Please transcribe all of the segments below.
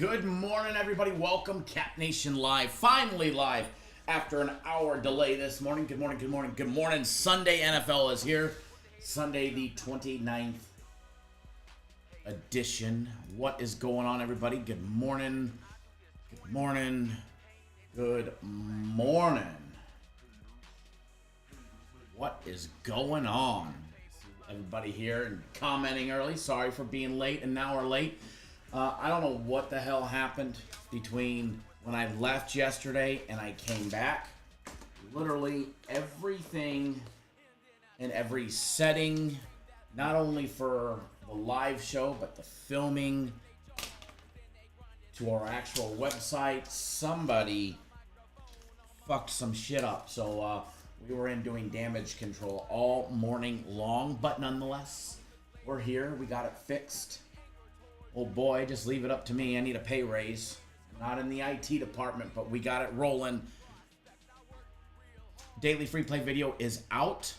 Good morning, everybody. Welcome, Cap Nation Live. Finally live after an hour delay this morning. Good morning, good morning, good morning. Sunday NFL is here. Sunday the 29th edition. What is going on, everybody? Good morning. Good morning. Good morning. What is going on? Everybody here and commenting early. Sorry for being late, an hour late. I don't know what the hell happened between when I left yesterday and I came back. Literally everything in every setting, not only for the live show, but the filming to our actual website, somebody fucked some shit up. So we were in doing damage control all morning long, but nonetheless, we're here. We got it fixed. Oh boy, just leave it up to me. I need a pay raise. I'm not in the IT department, but we got it rolling. Daily free play video is out.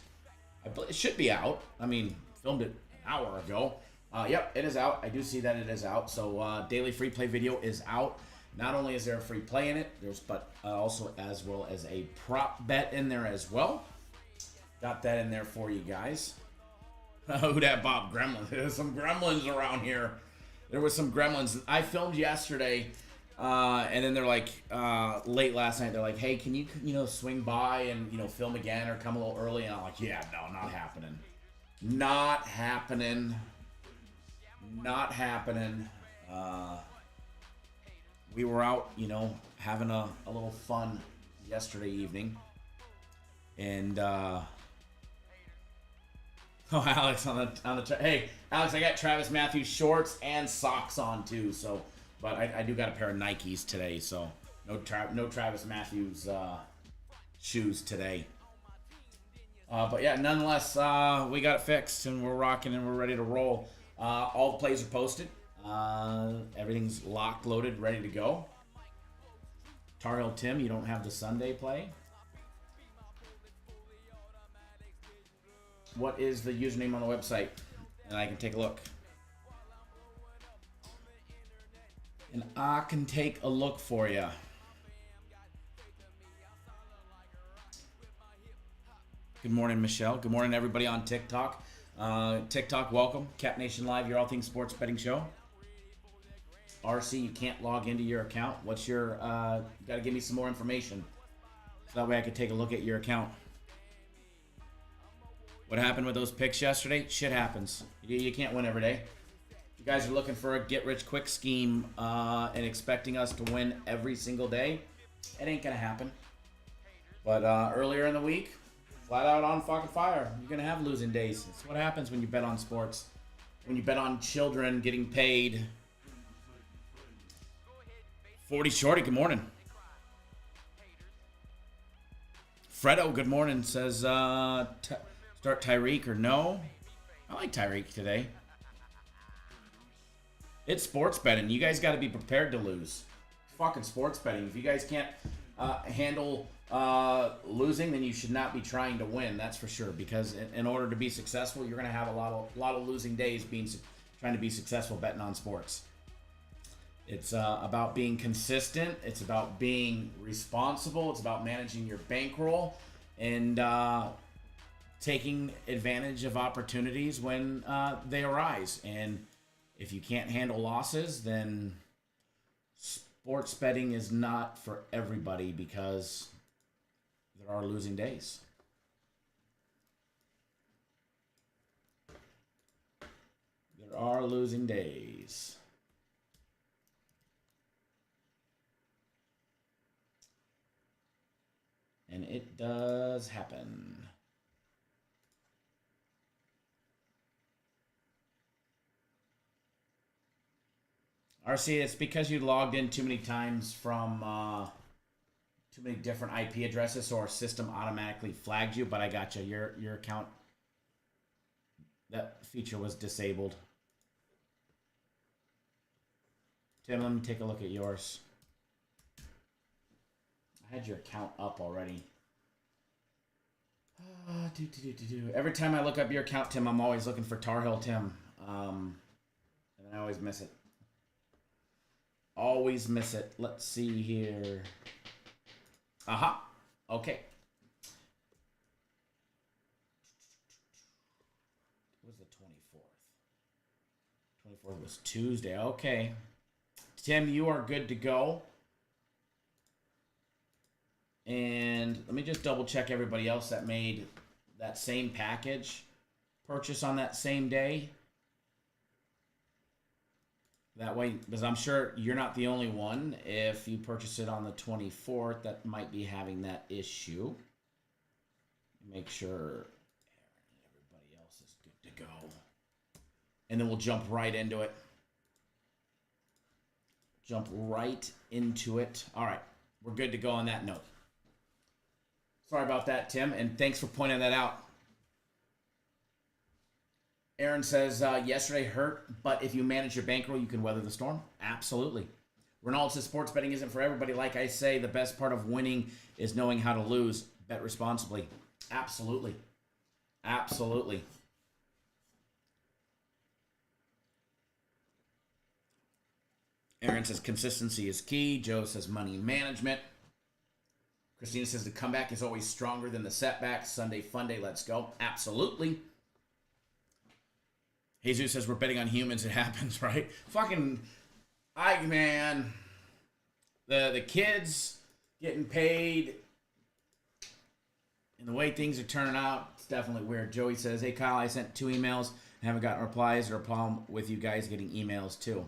It should be out. I mean, filmed it an hour ago. Yep, it is out. I do see that it is out. So daily free play video is out. Not only is there a free play in it, but also as well as a prop bet in there as well. Got that in there for you guys. Who that Bob Gremlin? There's some gremlins around here. There was some gremlins. I filmed yesterday, and then they're like, late last night, they're like, hey, can you, swing by and, film again or come a little early? And I'm like, yeah, no, not happening. Not happening. Not happening. We were out, having a little fun yesterday evening. And, oh, Alex on the hey, Alex, I got Travis Matthews shorts and socks on too. So, but I do got a pair of Nikes today. So no Travis Matthews shoes today. But yeah, nonetheless, we got it fixed and we're rocking and we're ready to roll. All the plays are posted. Everything's locked, loaded, ready to go. Tar Heel Tim, you don't have the Sunday play. What is the username on the website? And I can take a look. And I can take a look for you. Good morning, Michelle. Good morning, everybody on TikTok. TikTok, welcome. Cap Nation Live, your All Things Sports Betting Show. RC, you can't log into your account. What's your, you got to give me some more information. So that way I can take a look at your account. What happened with those picks yesterday? Shit happens. You can't win every day. You guys are looking for a get-rich-quick scheme and expecting us to win every single day. It ain't going to happen. But earlier in the week, flat out on fucking fire. You're going to have losing days. It's what happens when you bet on sports. When you bet on children getting paid. 40 Shorty, good morning. Fredo, good morning, says start Tyreek or no. I like Tyreek today. It's sports betting. You guys got to be prepared to lose. Fucking sports betting. If you guys can't handle losing, then you should not be trying to win. That's for sure. Because in order to be successful, you're going to have a lot of losing days trying to be successful betting on sports. It's about being consistent. It's about being responsible. It's about managing your bankroll and taking advantage of opportunities when they arise. And if you can't handle losses, then sports betting is not for everybody because there are losing days. There are losing days. And it does happen. RC, it's because you logged in too many times from too many different IP addresses, so our system automatically flagged you, but I got you. Your account, that feature was disabled. Tim, let me take a look at yours. I had your account up already. Every time I look up your account, Tim, I'm always looking for Tar Heel Tim. And I always miss it. Always miss it. Let's see here. Aha. Okay. It was the 24th. 24th was Tuesday. Okay. Tim, you are good to go. And let me just double check everybody else that made that same package purchase on that same day. That way, because I'm sure you're not the only one. If you purchase it on the 24th, that might be having that issue. Make sure everybody else is good to go. And then we'll jump right into it. Jump right into it. All right, we're good to go on that note. Sorry about that, Tim, and thanks for pointing that out. Aaron says, yesterday hurt, but if you manage your bankroll, you can weather the storm. Absolutely. Ronald says, sports betting isn't for everybody. Like I say, the best part of winning is knowing how to lose. Bet responsibly. Absolutely. Absolutely. Aaron says, consistency is key. Joe says, money management. Christina says, the comeback is always stronger than the setback. Sunday fun day, let's go. Absolutely. Jesus says, we're betting on humans. It happens, right? Fucking, man. The kids getting paid and the way things are turning out, it's definitely weird. Joey says, hey, Kyle, I sent 2 emails and haven't gotten replies. Is there a problem with you guys getting emails, too?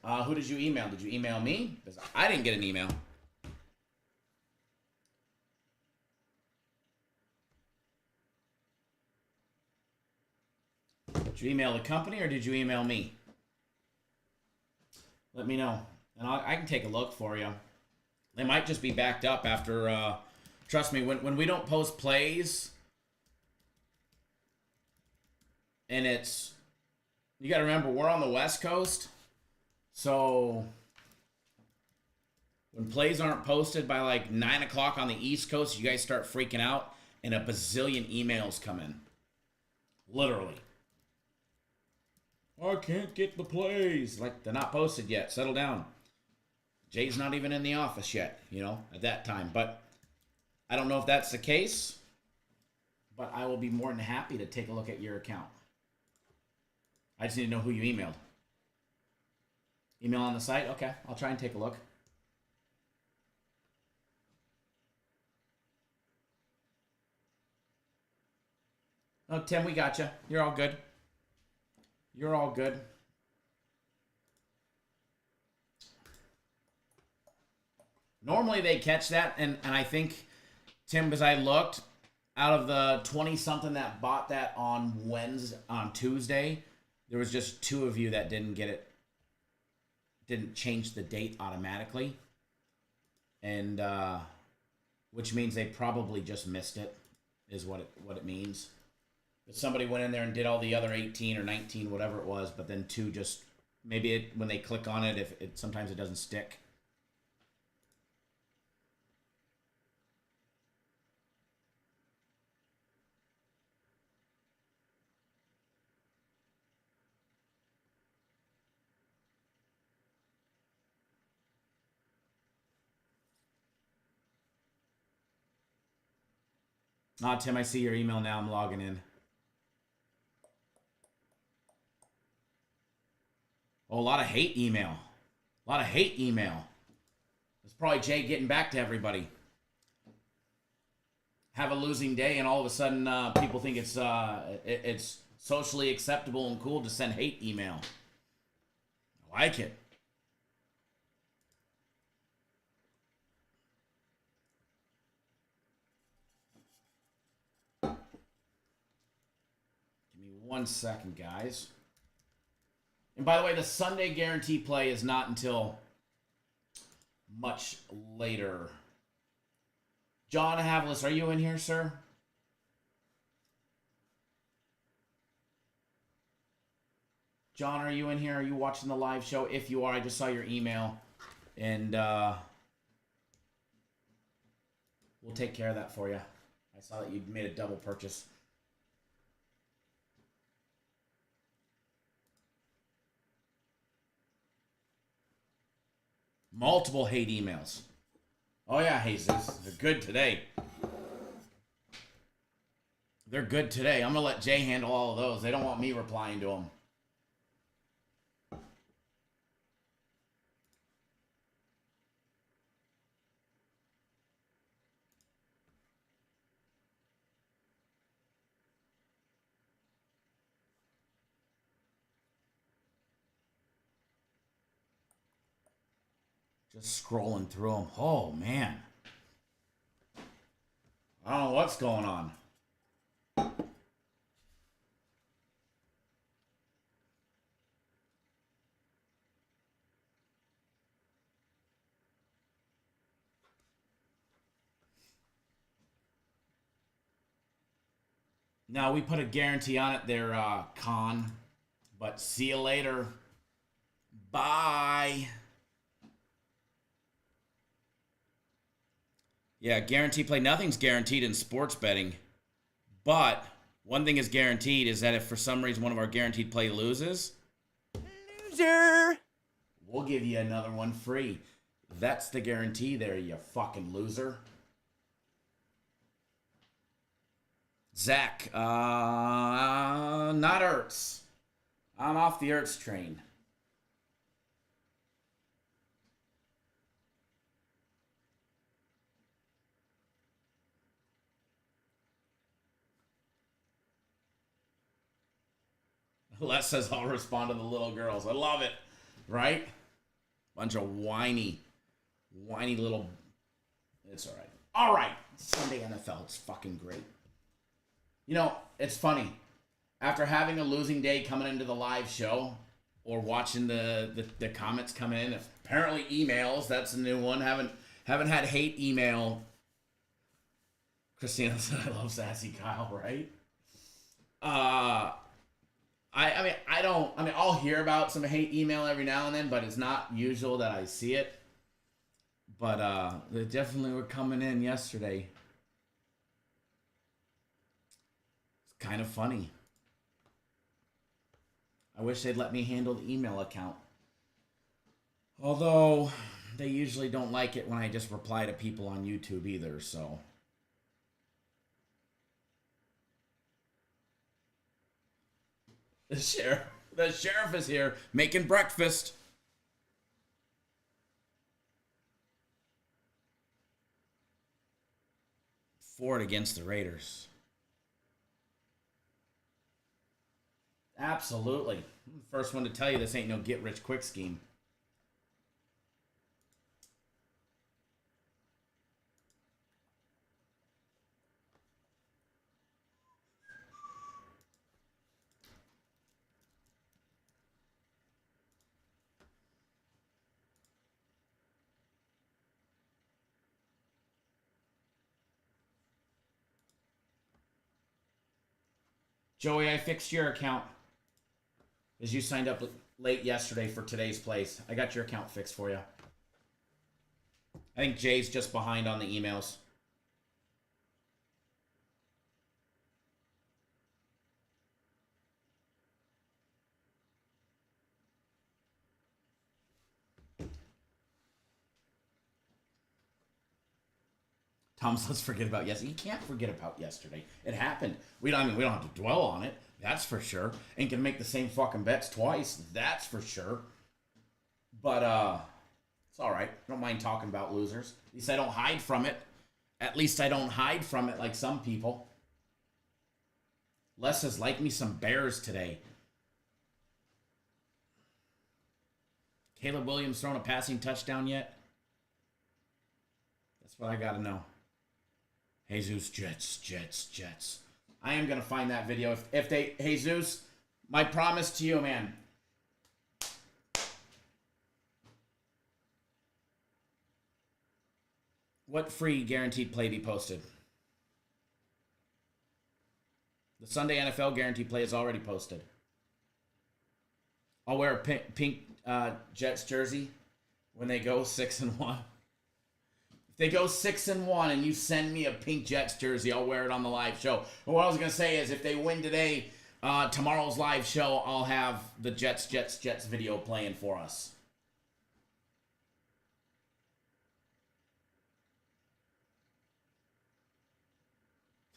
Who did you email? Did you email me? Because I didn't get an email. Did you email the company or did you email me? Let me know. And I can take a look for you. They might just be backed up after, trust me, when we don't post plays, and it's, you got to remember, we're on the West Coast, so when plays aren't posted by like 9 o'clock on the East Coast, you guys start freaking out, and a bazillion emails come in. Literally. I can't get the plays. Like, they're not posted yet. Settle down. Jay's not even in the office yet, at that time. But I don't know if that's the case. But I will be more than happy to take a look at your account. I just need to know who you emailed. Email on the site? Okay, I'll try and take a look. Oh, Tim, we got you. You're all good. You're all good. Normally they catch that, and I think, Tim, because I looked, out of the 20-something that bought that on Tuesday, there was just 2 of you that didn't get it, didn't change the date automatically, and which means they probably just missed it, is what it means. If somebody went in there and did all the other 18 or 19, whatever it was, but then 2 just, maybe when they click on it, if it sometimes it doesn't stick. Tim, I see your email now. I'm logging in. Oh, a lot of hate email. A lot of hate email. It's probably Jay getting back to everybody. Have a losing day, and all of a sudden, people think it's socially acceptable and cool to send hate email. I like it. Give me 1 second, guys. And by the way, the Sunday guarantee play is not until much later. John Havlis, are you in here, sir? John, are you in here? Are you watching the live show? If you are, I just saw your email. And we'll take care of that for you. I saw that you made a double purchase. Multiple hate emails. Oh yeah, Jesus. They're good today. They're good today. I'm going to let Jay handle all of those. They don't want me replying to them. Just scrolling through them. Oh, man. I don't know what's going on. Now, we put a guarantee on it there, Con. But see you later. Bye. Yeah, guarantee play. Nothing's guaranteed in sports betting. But one thing is guaranteed is that if for some reason one of our guaranteed play loses, loser, we'll give you another one free. That's the guarantee there, you fucking loser. Zach, not Ertz. I'm off the Ertz train. Les says I'll respond to the little girls. I love it. Right? Bunch of whiny little... It's all right. All right. Sunday NFL. It's fucking great. You know, it's funny. After having a losing day coming into the live show or watching the comments coming in, apparently emails, that's a new one. Haven't had hate email. Christina said I love Sassy Kyle, right? I'll hear about some hate email every now and then, but it's not usual that I see it. But they definitely were coming in yesterday. It's kind of funny. I wish they'd let me handle the email account. Although, they usually don't like it when I just reply to people on YouTube either, so... The sheriff is here making breakfast. Ford against the Raiders. Absolutely. First one to tell you this ain't no get-rich-quick scheme. Joey, I fixed your account. As you signed up late yesterday for today's place. I got your account fixed for you. I think Jay's just behind on the emails. Thomas, let's forget about yesterday. You can't forget about yesterday. It happened. We don't have to dwell on it. That's for sure. Ain't gonna make the same fucking bets twice. That's for sure. But it's all right. I don't mind talking about losers. At least I don't hide from it. At least I don't hide from it like some people. Les says, like me some Bears today. Caleb Williams thrown a passing touchdown yet? That's what I gotta know. Jesus, Jets. I am going to find that video. If they... Jesus, my promise to you, man. What free guaranteed play be posted? The Sunday NFL guaranteed play is already posted. I'll wear a pink Jets jersey when they go 6-1. If they go 6-1 and you send me a pink Jets jersey, I'll wear it on the live show. But what I was going to say is if they win today, tomorrow's live show, I'll have the Jets video playing for us.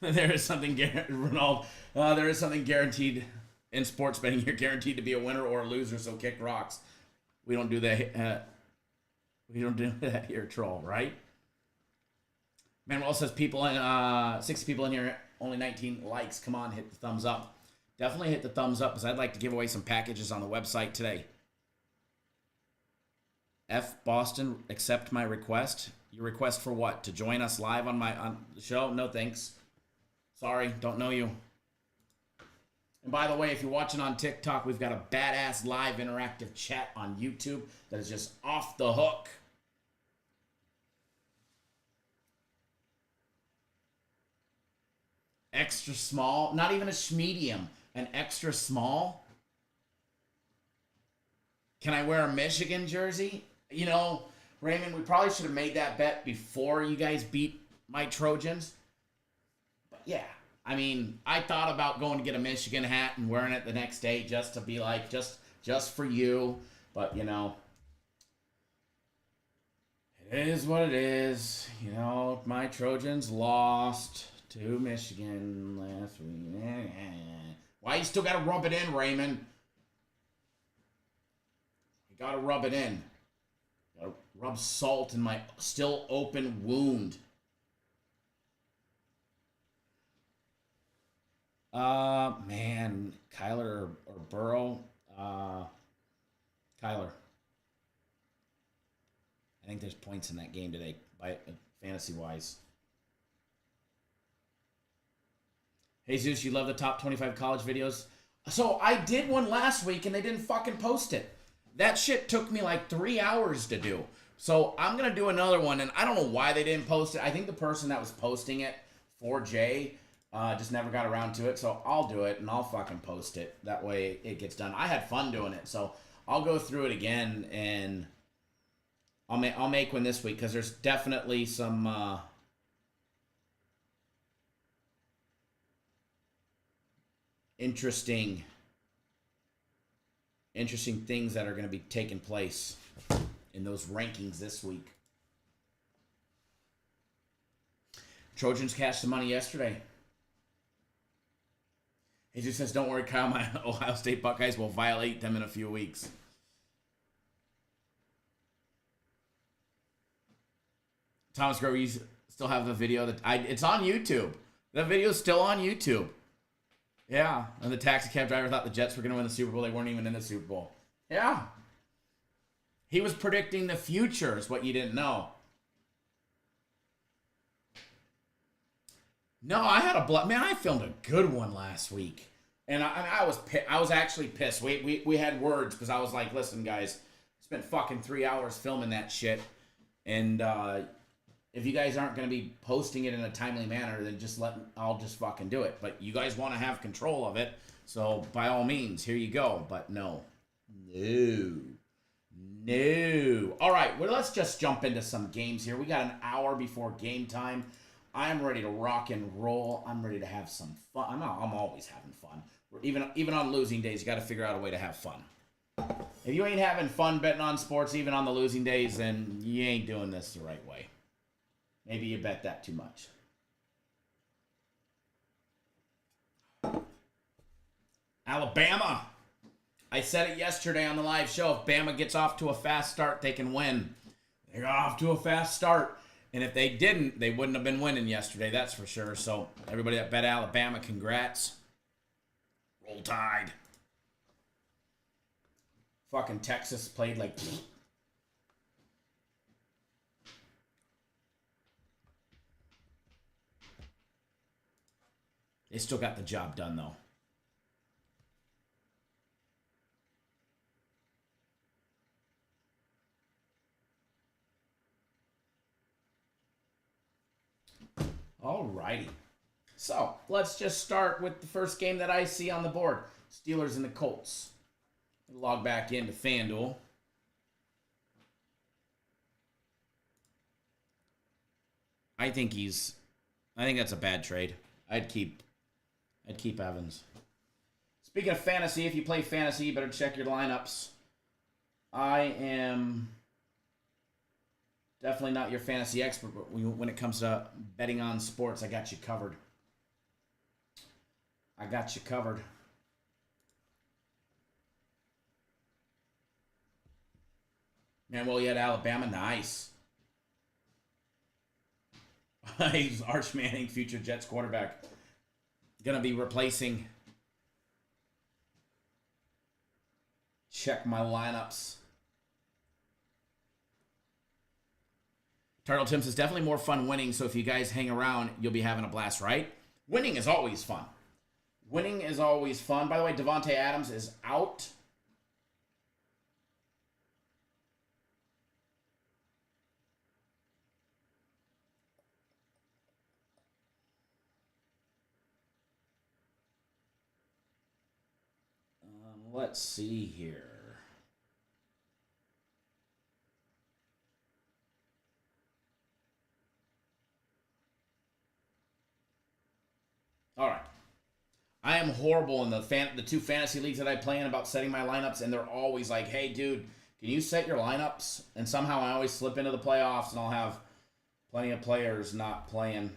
There is something, Ronald. There is something guaranteed in sports betting. You're guaranteed to be a winner or a loser. So kick rocks. We don't do that. We don't do that here, troll. Right? Manuel says 60 people in here, only 19 likes. Come on, hit the thumbs up. Definitely hit the thumbs up because I'd like to give away some packages on the website today. F Boston, accept my request. Your request for what? To join us live on the show? No thanks. Sorry, don't know you. And by the way, if you're watching on TikTok, we've got a badass live interactive chat on YouTube that is just off the hook. Extra small, not even a schmedium, an extra small. Can I wear a Michigan jersey? You know, Raymond, we probably should have made that bet before you guys beat my Trojans. But yeah, I mean, I thought about going to get a Michigan hat and wearing it the next day just to be like, just for you. But, you know, it is what it is. You know, my Trojans lost to Michigan last week. Why you still got to rub it in, Raymond? You got to rub it in. Got to rub salt in my still open wound. Man, Kyler or Burrow? Kyler. I think there's points in that game today, by fantasy-wise. Hey, Zeus, you love the top 25 college videos? So I did one last week, and they didn't fucking post it. That shit took me like 3 hours to do. So I'm going to do another one, and I don't know why they didn't post it. I think the person that was posting it for Jay just never got around to it. So I'll do it, and I'll fucking post it. That way it gets done. I had fun doing it, so I'll go through it again, and I'll make one this week, because there's definitely some... interesting things that are going to be taking place in those rankings this week. Trojans cashed the money yesterday. He just says, don't worry, Kyle, my Ohio State Buckeyes will violate them in a few weeks. Thomas Grover, you still have the video? It's on YouTube. The video's still on YouTube. Yeah, and the taxi cab driver thought the Jets were going to win the Super Bowl. They weren't even in the Super Bowl. Yeah. He was predicting the future is what you didn't know. No, I had man, I filmed a good one last week. And I was actually pissed. We had words because I was like, listen, guys, I spent fucking 3 hours filming that shit. And if you guys aren't going to be posting it in a timely manner, then I'll just fucking do it. But you guys want to have control of it, so by all means, here you go. But no. All right, well, let's just jump into some games here. We got an hour before game time. I'm ready to rock and roll. I'm ready to have some fun. I'm always having fun. Even on losing days, you got to figure out a way to have fun. If you ain't having fun betting on sports, even on the losing days, then you ain't doing this the right way. Maybe you bet that too much. Alabama. I said it yesterday on the live show. If Bama gets off to a fast start, they can win. They got off to a fast start. And if they didn't, they wouldn't have been winning yesterday. That's for sure. So everybody that bet Alabama, congrats. Roll Tide. Fucking Texas played like... They still got the job done, though. Alrighty. So, let's just start with the first game that I see on the board. Steelers and the Colts. Log back into FanDuel. I think that's a bad trade. I'd keep Evans. Speaking of fantasy, if you play fantasy, you better check your lineups. I am definitely not your fantasy expert, but when it comes to betting on sports, I got you covered. I got you covered. Man, well, you had Alabama. Nice. He's Arch Manning, future Jets quarterback. Going to be replacing. Check my lineups. Turtle Tim says, definitely more fun winning, so if you guys hang around, you'll be having a blast, right? Winning is always fun. Winning is always fun. By the way, Devontae Adams is out. Let's see here. All right. I am horrible in the two fantasy leagues that I play in about setting my lineups, and they're always like, hey, dude, can you set your lineups? And somehow I always slip into the playoffs, and I'll have plenty of players not playing.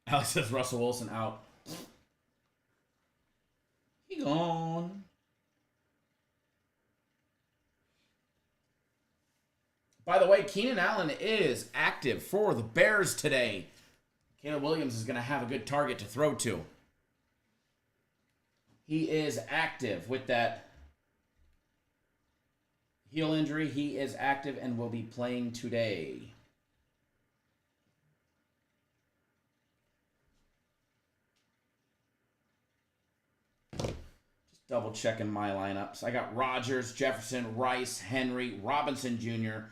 Alex says Russell Wilson out. He gone. By the way, Keenan Allen is active for the Bears today. Caleb Williams is going to have a good target to throw to. He is active with that heel injury. He is active and will be playing today. Just double checking my lineups. I got Rodgers, Jefferson, Rice, Henry, Robinson Jr.,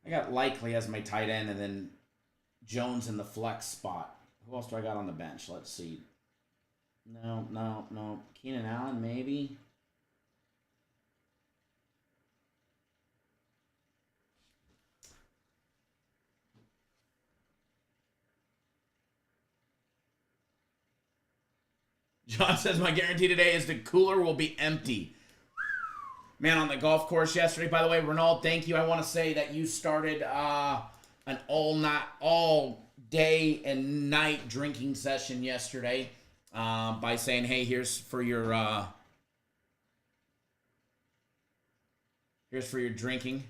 I got Likely as my tight end, and then Jones in the flex spot. Who else do I got on the bench? Let's see. No. Keenan Allen, maybe. John says, my guarantee today is the cooler will be empty. Man, on the golf course yesterday, by the way, Ronald, thank you. I want to say that you started an all day and night drinking session yesterday by saying, hey, here's for your drinking.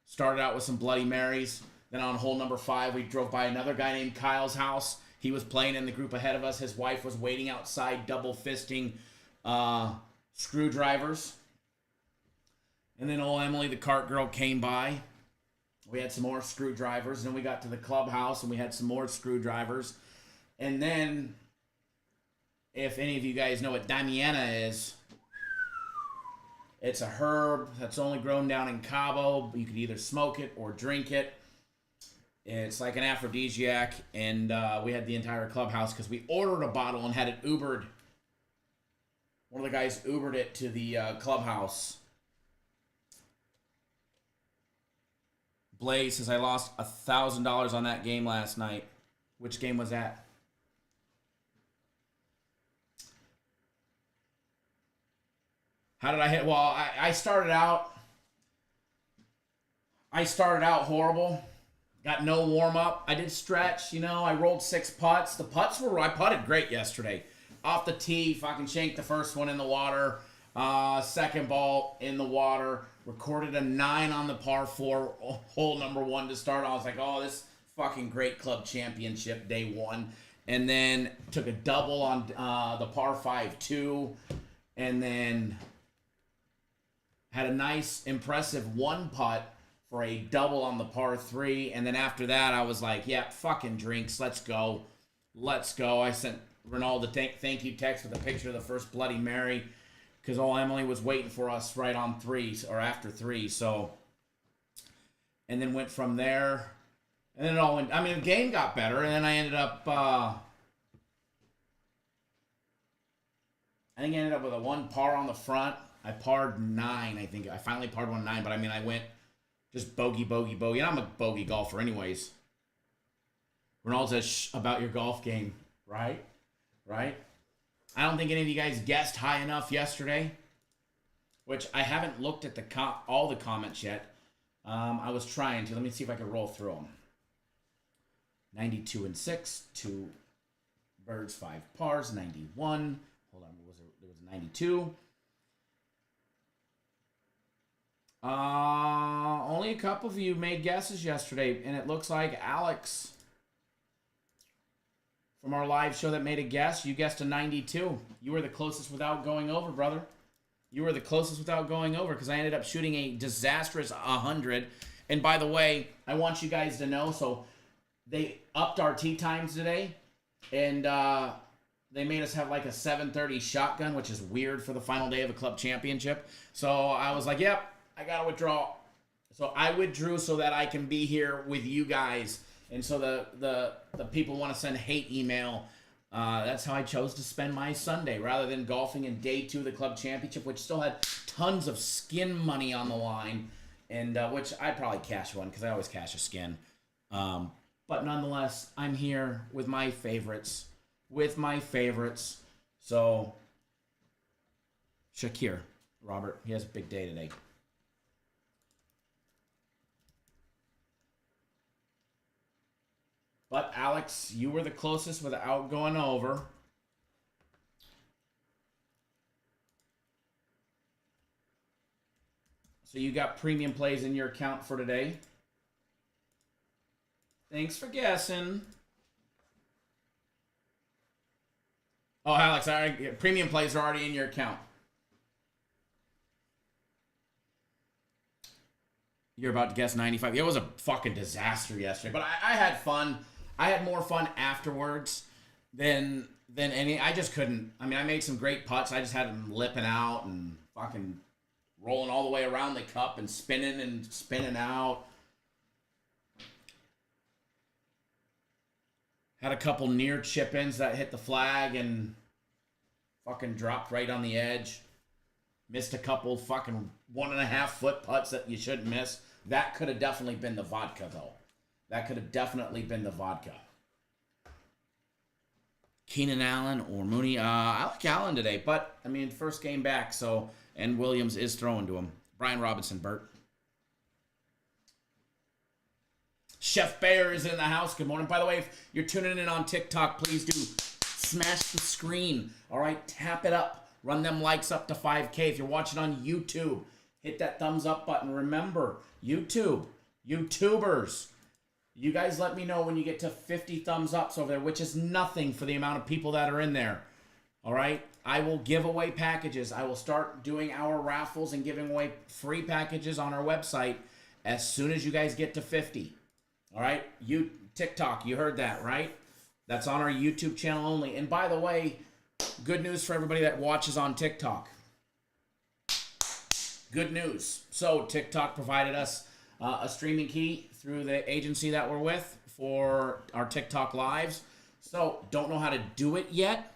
Started out with some Bloody Marys. Then on hole number 5, we drove by another guy named Kyle's house. He was playing in the group ahead of us. His wife was waiting outside, double fisting screwdrivers. And then old Emily, the cart girl, came by. We had some more screwdrivers. Then we got to the clubhouse, and we had some more screwdrivers. And then, if any of you guys know what Damiana is, it's a herb that's only grown down in Cabo. You could either smoke it or drink it. It's like an aphrodisiac, and we had the entire clubhouse because we ordered a bottle and had it Ubered. One of the guys Ubered it to the clubhouse. Blaze says, I lost $1,000 on that game last night. Which game was that? How did I hit? Well, I started out horrible. Got no warm-up. I did stretch, I rolled 6 putts. I putted great yesterday. Off the tee, fucking shanked the first one in the water. Second ball in the water. Recorded a 9 on the par 4, hole number 1 to start. I was like, oh, this fucking great club championship, day 1. And then took a double on the par 5, 2. And then had a nice, impressive 1 putt for a double on the par 3. And then after that, I was like, yeah, fucking drinks. Let's go. I sent Ronald a thank you text with a picture of the first Bloody Mary because old Emily was waiting for us right on 3 or after 3. So, and then went from there. And then it all went, the game got better. And then I ended up, I think I ended up with a 1 par on the front. I parred 9, I think. I finally parred 9, but I went just bogey. And I'm a bogey golfer anyways. Ronald says, shh, about your golf game. Right? I don't think any of you guys guessed high enough yesterday. which I haven't looked at all the comments yet. I was trying to. Let me see if I can roll through them. 92 and 6, 2 birds, 5 pars, 91. Hold on, what was it? There was 92. Only a couple of you made guesses yesterday, and it looks like Alex from our live show that made a guess. You guessed a 92. You were the closest without going over, brother. You were the closest without going over because I ended up shooting a disastrous 100. And by the way, I want you guys to know, so they upped our tee times today, and they made us have like a 7:30 shotgun, which is weird for the final day of a club championship. So I was like, yep, I got to withdraw. So I withdrew so that I can be here with you guys. And so the people want to send hate email. That's how I chose to spend my Sunday rather than golfing in day 2 of the club championship, which still had tons of skin money on the line, and which I'd probably cash one because I always cash a skin. But nonetheless, I'm here with my favorites. So Shakir, Robert, he has a big day today. But Alex, you were the closest without going over. So you got premium plays in your account for today. Thanks for guessing. Oh, Alex, premium plays are already in your account. You're about to guess 95. It was a fucking disaster yesterday, but I had fun. I had more fun afterwards than any. I just couldn't. I mean, I made some great putts. I just had them lipping out and fucking rolling all the way around the cup and spinning out. Had a couple near chip-ins that hit the flag and fucking dropped right on the edge. Missed a couple fucking 1.5 foot putts that you shouldn't miss. That could have definitely been the vodka, though. That could have definitely been the vodka. Keenan Allen or Mooney. I like Allen today, but, I mean, first game back, so, and Williams is throwing to him. Brian Robinson, Bert. Chef Bear is in the house. Good morning. By the way, if you're tuning in on TikTok, please do smash the screen. All right, tap it up. Run them likes up to 5K. If you're watching on YouTube, hit that thumbs up button. Remember, YouTubers, you guys let me know when you get to 50 thumbs ups over there, which is nothing for the amount of people that are in there. All right? I will give away packages. I will start doing our raffles and giving away free packages on our website as soon as you guys get to 50. All right? TikTok, you heard that, right? That's on our YouTube channel only. And by the way, good news for everybody that watches on TikTok. Good news. So TikTok provided us a streaming key through the agency that we're with for our TikTok lives. So don't know how to do it yet,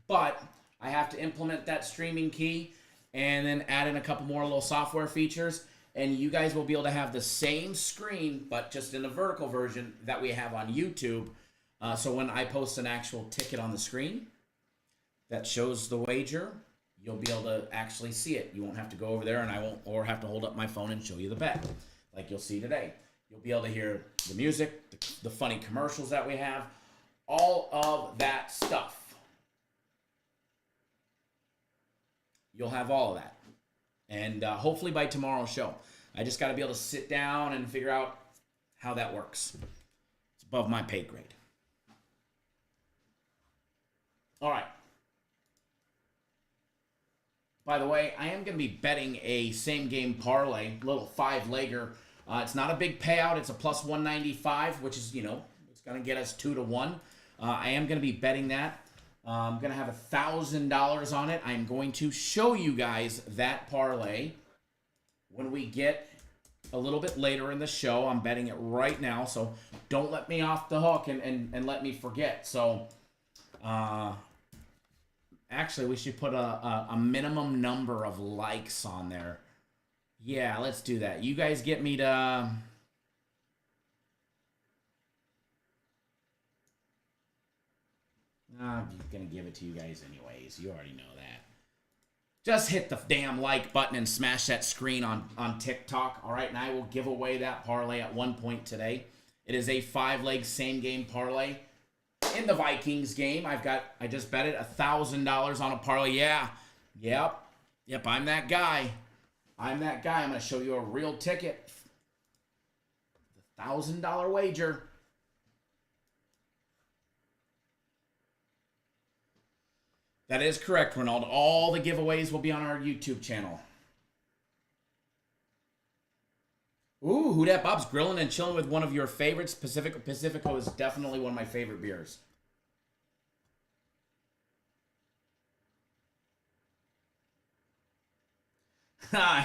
but I have to implement that streaming key and then add in a couple more little software features, and you guys will be able to have the same screen, but just in the vertical version that we have on YouTube. So when I post an actual ticket on the screen that shows the wager, you'll be able to actually see it. You won't have to go over there, and I won't, or have to hold up my phone and show you the bet, like you'll see today. You'll be able to hear the music, the funny commercials that we have, all of that stuff. You'll have all of that. And hopefully by tomorrow's show. I just got to be able to sit down and figure out how that works. It's above my pay grade. All right. By the way, I am going to be betting a same-game parlay, little 5-legger. It's not a big payout. It's a plus 195, which is, it's going to get us 2-1. I am going to be betting that. I'm going to have $1,000 on it. I'm going to show you guys that parlay when we get a little bit later in the show. I'm betting it right now, so don't let me off the hook and let me forget. So, actually, we should put a minimum number of likes on there. Yeah, let's do that. You guys get me to... I'm going to give it to you guys anyways. You already know that. just hit the damn like button and smash that screen on TikTok. All right, and I will give away that parlay at one point today. It is a 5-leg same game parlay in the Vikings game. I just bet it $1,000 on a parlay. Yeah, yep, I'm that guy. I'm going to show you a real ticket. $1,000 wager. That is correct, Ronald. All the giveaways will be on our YouTube channel. Ooh, Who Dat Bob's grilling and chilling with one of your favorites. Pacifico is definitely one of my favorite beers.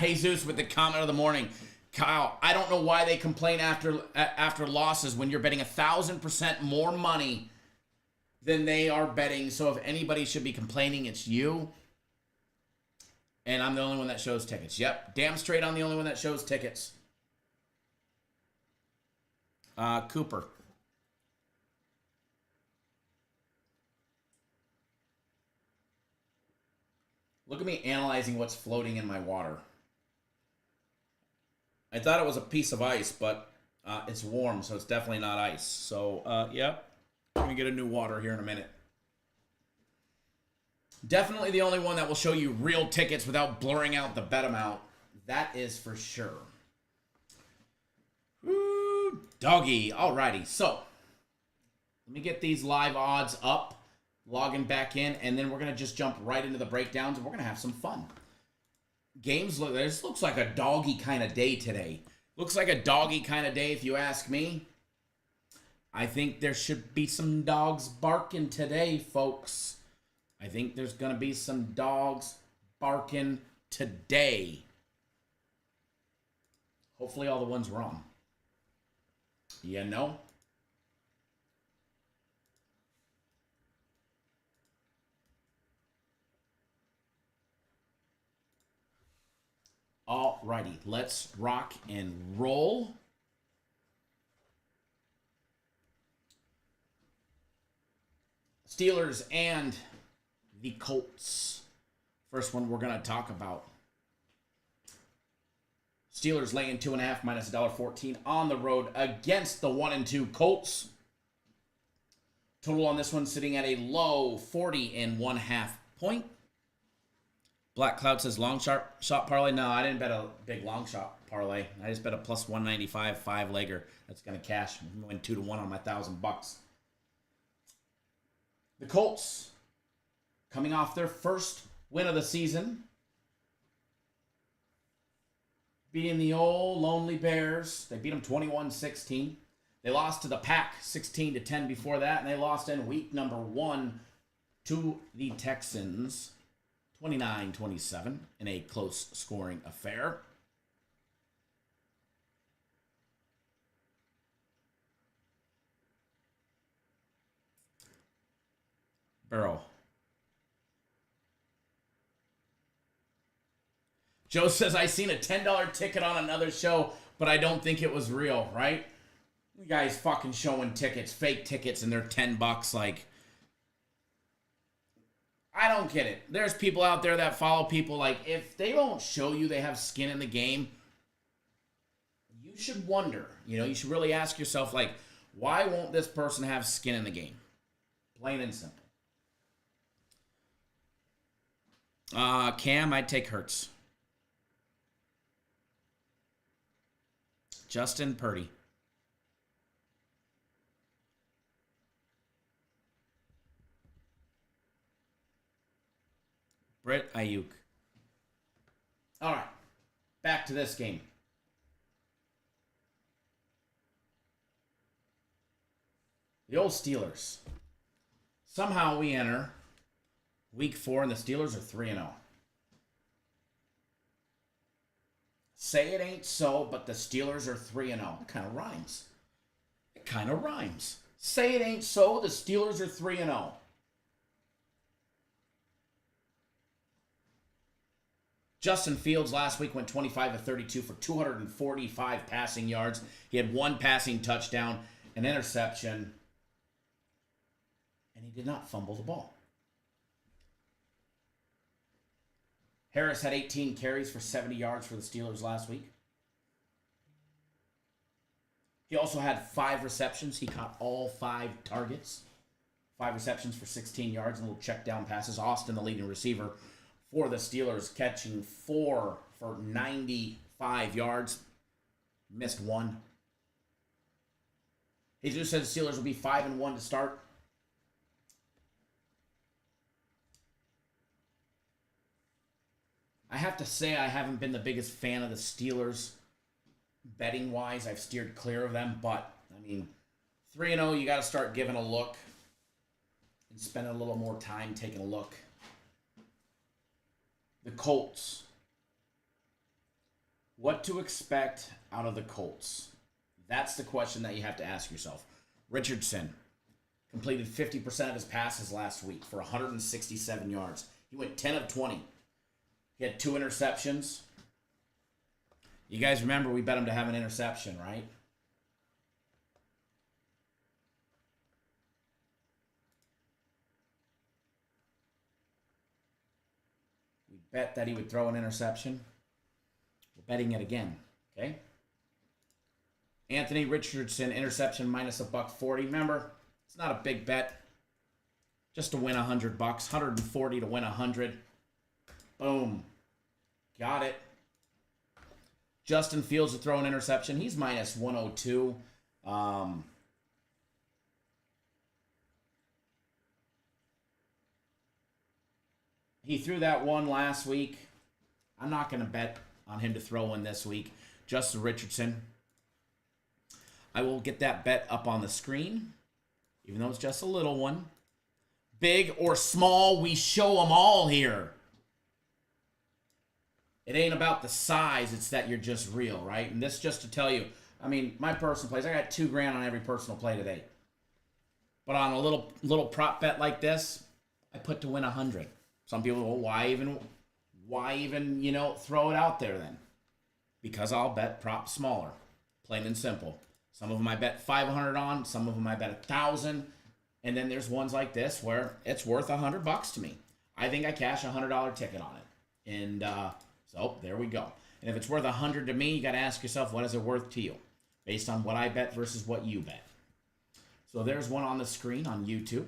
Jesus with the comment of the morning. Kyle, I don't know why they complain after losses when you're betting 1,000% more money than they are betting. So if anybody should be complaining, it's you. And I'm the only one that shows tickets. Yep, damn straight I'm the only one that shows tickets. Cooper. Look at me analyzing what's floating in my water. I thought it was a piece of ice, but it's warm, so it's definitely not ice. So, yep. I'm going to get a new water here in a minute. Definitely the only one that will show you real tickets without blurring out the bet amount. That is for sure. Ooh, doggy. Alrighty, so let me get these live odds up, logging back in, and then we're going to just jump right into the breakdowns, and we're going to have some fun. This looks like a doggy kind of day today. Looks like a doggy kind of day if you ask me. I think there should be some dogs barking today, folks. I think there's going to be some dogs barking today. Hopefully all the ones we're on. You know? Alrighty, let's rock and roll. Steelers and the Colts. First one we're going to talk about. Steelers laying 2.5 minus $1.14 on the road against the 1-2 Colts. Total on this one sitting at a low 40.5 point. Black Cloud says long shot parlay. No, I didn't bet a big long shot parlay. I just bet a plus 195 5-legger. That's going to cash. I'm going 2-1 on my $1,000. The Colts, coming off their first win of the season, beating the old lonely Bears. They beat them 21-16. They lost to the Pack 16-10 before that, and they lost in week number 1 to the Texans 29-27 in a close scoring affair. Burrow. Joe says, I seen a $10 ticket on another show, but I don't think it was real, right? You guys fucking showing tickets, fake tickets, and they're $10. Like, I don't get it. There's people out there that follow people. Like, if they don't show you they have skin in the game, you should wonder. You know, you should really ask yourself, like, why won't this person have skin in the game? Plain and simple. Cam, I'd take Hurts. Justin Purdy. Britt Ayuk. All right, back to this game. The old Steelers. Somehow we enter week 4 and the Steelers are 3-0. Say it ain't so, but the Steelers are 3-0. It kind of rhymes. It kind of rhymes. Say it ain't so, the Steelers are 3-0. Justin Fields last week went 25-32 for 245 passing yards. He had 1 passing touchdown, an interception, and he did not fumble the ball. Harris had 18 carries for 70 yards for the Steelers last week. He also had 5 receptions. He caught all 5 targets. 5 receptions for 16 yards and little check down passes. Austin, the leading receiver for the Steelers, catching 4 for 95 yards. Missed 1. Jesus said the Steelers will be 5-1 to start. I have to say I haven't been the biggest fan of the Steelers betting-wise. I've steered clear of them, but, I mean, 3-0, you got to start giving a look and spending a little more time taking a look. The Colts. What to expect out of the Colts? That's the question that you have to ask yourself. Richardson completed 50% of his passes last week for 167 yards. He went 10 of 20. He had 2 interceptions. You guys remember we bet him to have an interception, right? We bet that he would throw an interception. We're betting it again, okay? Anthony Richardson, interception minus $1.40. Remember, it's not a big bet. Just to win $100. 140 to win 100. Boom. Got it. Justin Fields to throw an interception. He's minus 102. He threw that one last week. I'm not going to bet on him to throw one this week. Justin Richardson. I will get that bet up on the screen, even though it's just a little one. Big or small, we show them all here. It ain't about the size, it's that you're just real, right? And this just to tell you, I mean, my personal plays, I got $2,000 on every personal play today. But on a little prop bet like this, I put to win 100. Some people go, why even, throw it out there then? Because I'll bet prop smaller, plain and simple. Some of them I bet 500 on, some of them I bet 1,000, and then there's ones like this where it's worth $100 to me. I think I cash a $100 ticket on it, and so there we go. And if it's worth 100 to me, you got to ask yourself, what is it worth to you, based on what I bet versus what you bet. So there's one on the screen on YouTube.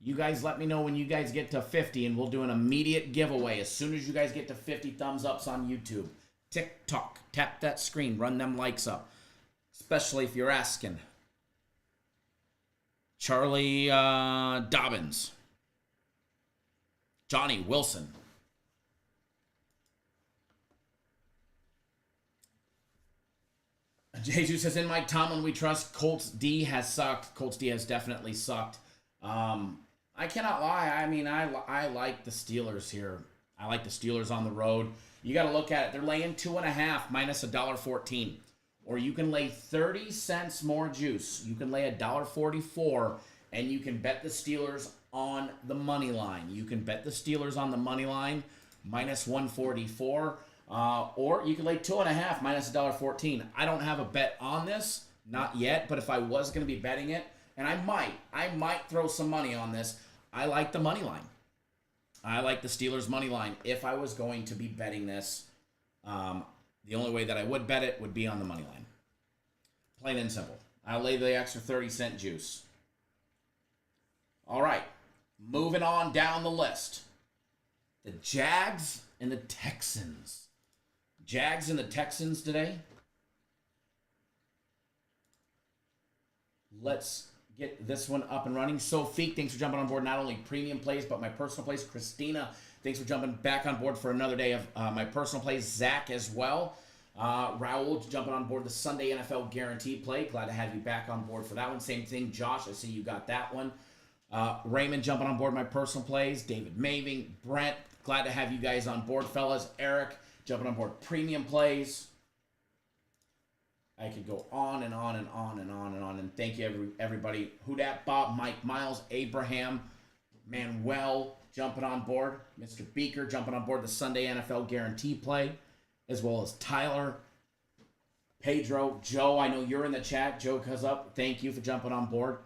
You guys let me know when you guys get to 50, and we'll do an immediate giveaway as soon as you guys get to 50 thumbs ups on YouTube. TikTok, tap that screen, run them likes up, especially if you're asking. Charlie Dobbins, Johnny Wilson. Jesus says, in Mike Tomlin we trust. Colts D has sucked. Colts D has definitely sucked. I cannot lie. I mean, I like the Steelers here. I like the Steelers on the road. You got to look at it. They're laying 2.5 minus $1.14. Or you can lay 30 cents more juice. You can lay $1.44, and you can bet the Steelers on the money line. You can bet the Steelers on the money line minus 144. Or you can lay 2.5 minus $1.14. I don't have a bet on this, not yet. But if I was going to be betting it, and I might throw some money on this. I like the money line. I like the Steelers money line. If I was going to be betting this, the only way that I would bet it would be on the money line. Plain and simple. I'll lay the extra 30-cent juice. All right. Moving on down the list. The Jags and the Texans. Jags and the Texans today. Let's get this one up and running. Sophie, thanks for jumping on board. Not only premium plays, but my personal plays. Christina, thanks for jumping back on board for another day of my personal plays. Zach as well. Raul jumping on board the Sunday NFL Guarantee play. Glad to have you back on board for that one. Same thing, Josh. I see you got that one. Raymond jumping on board my personal plays. David Maving, Brent, glad to have you guys on board, fellas. Eric jumping on board premium plays. I could go on and on and on and on and on. And thank you, everybody. Who dat? Bob, Mike, Miles, Abraham, Manuel jumping on board. Mr. Beaker jumping on board the Sunday NFL Guarantee play. As well as Tyler, Pedro, Joe. I know you're in the chat. Joe comes up. Thank you for jumping on board.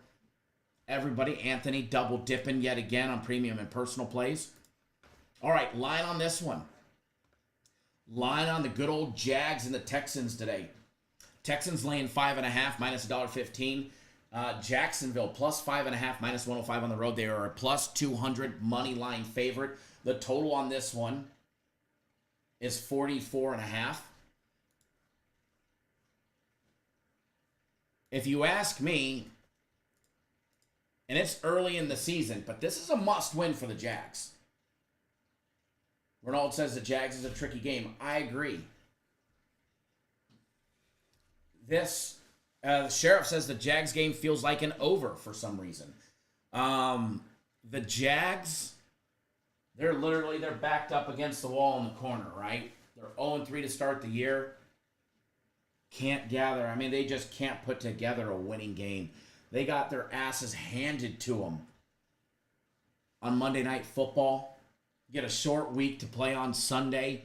Everybody. Anthony double dipping yet again on premium and personal plays. All right, line on this one. Line on the good old Jags and the Texans today. Texans laying 5.5 minus $1.15. Jacksonville plus 5.5 minus 105 on the road. They are a plus 200 money line favorite. The total on this one is 44.5. If you ask me, and it's early in the season, but this is a must-win for the Jags. Ronald says the Jags is a tricky game. I agree. The Sheriff says the Jags game feels like an over for some reason. The Jags, they're backed up against the wall in the corner, right? They're 0-3 to start the year. Can't gather. I mean, they just can't put together a winning game. They got their asses handed to them on Monday Night Football. Get a short week to play on Sunday.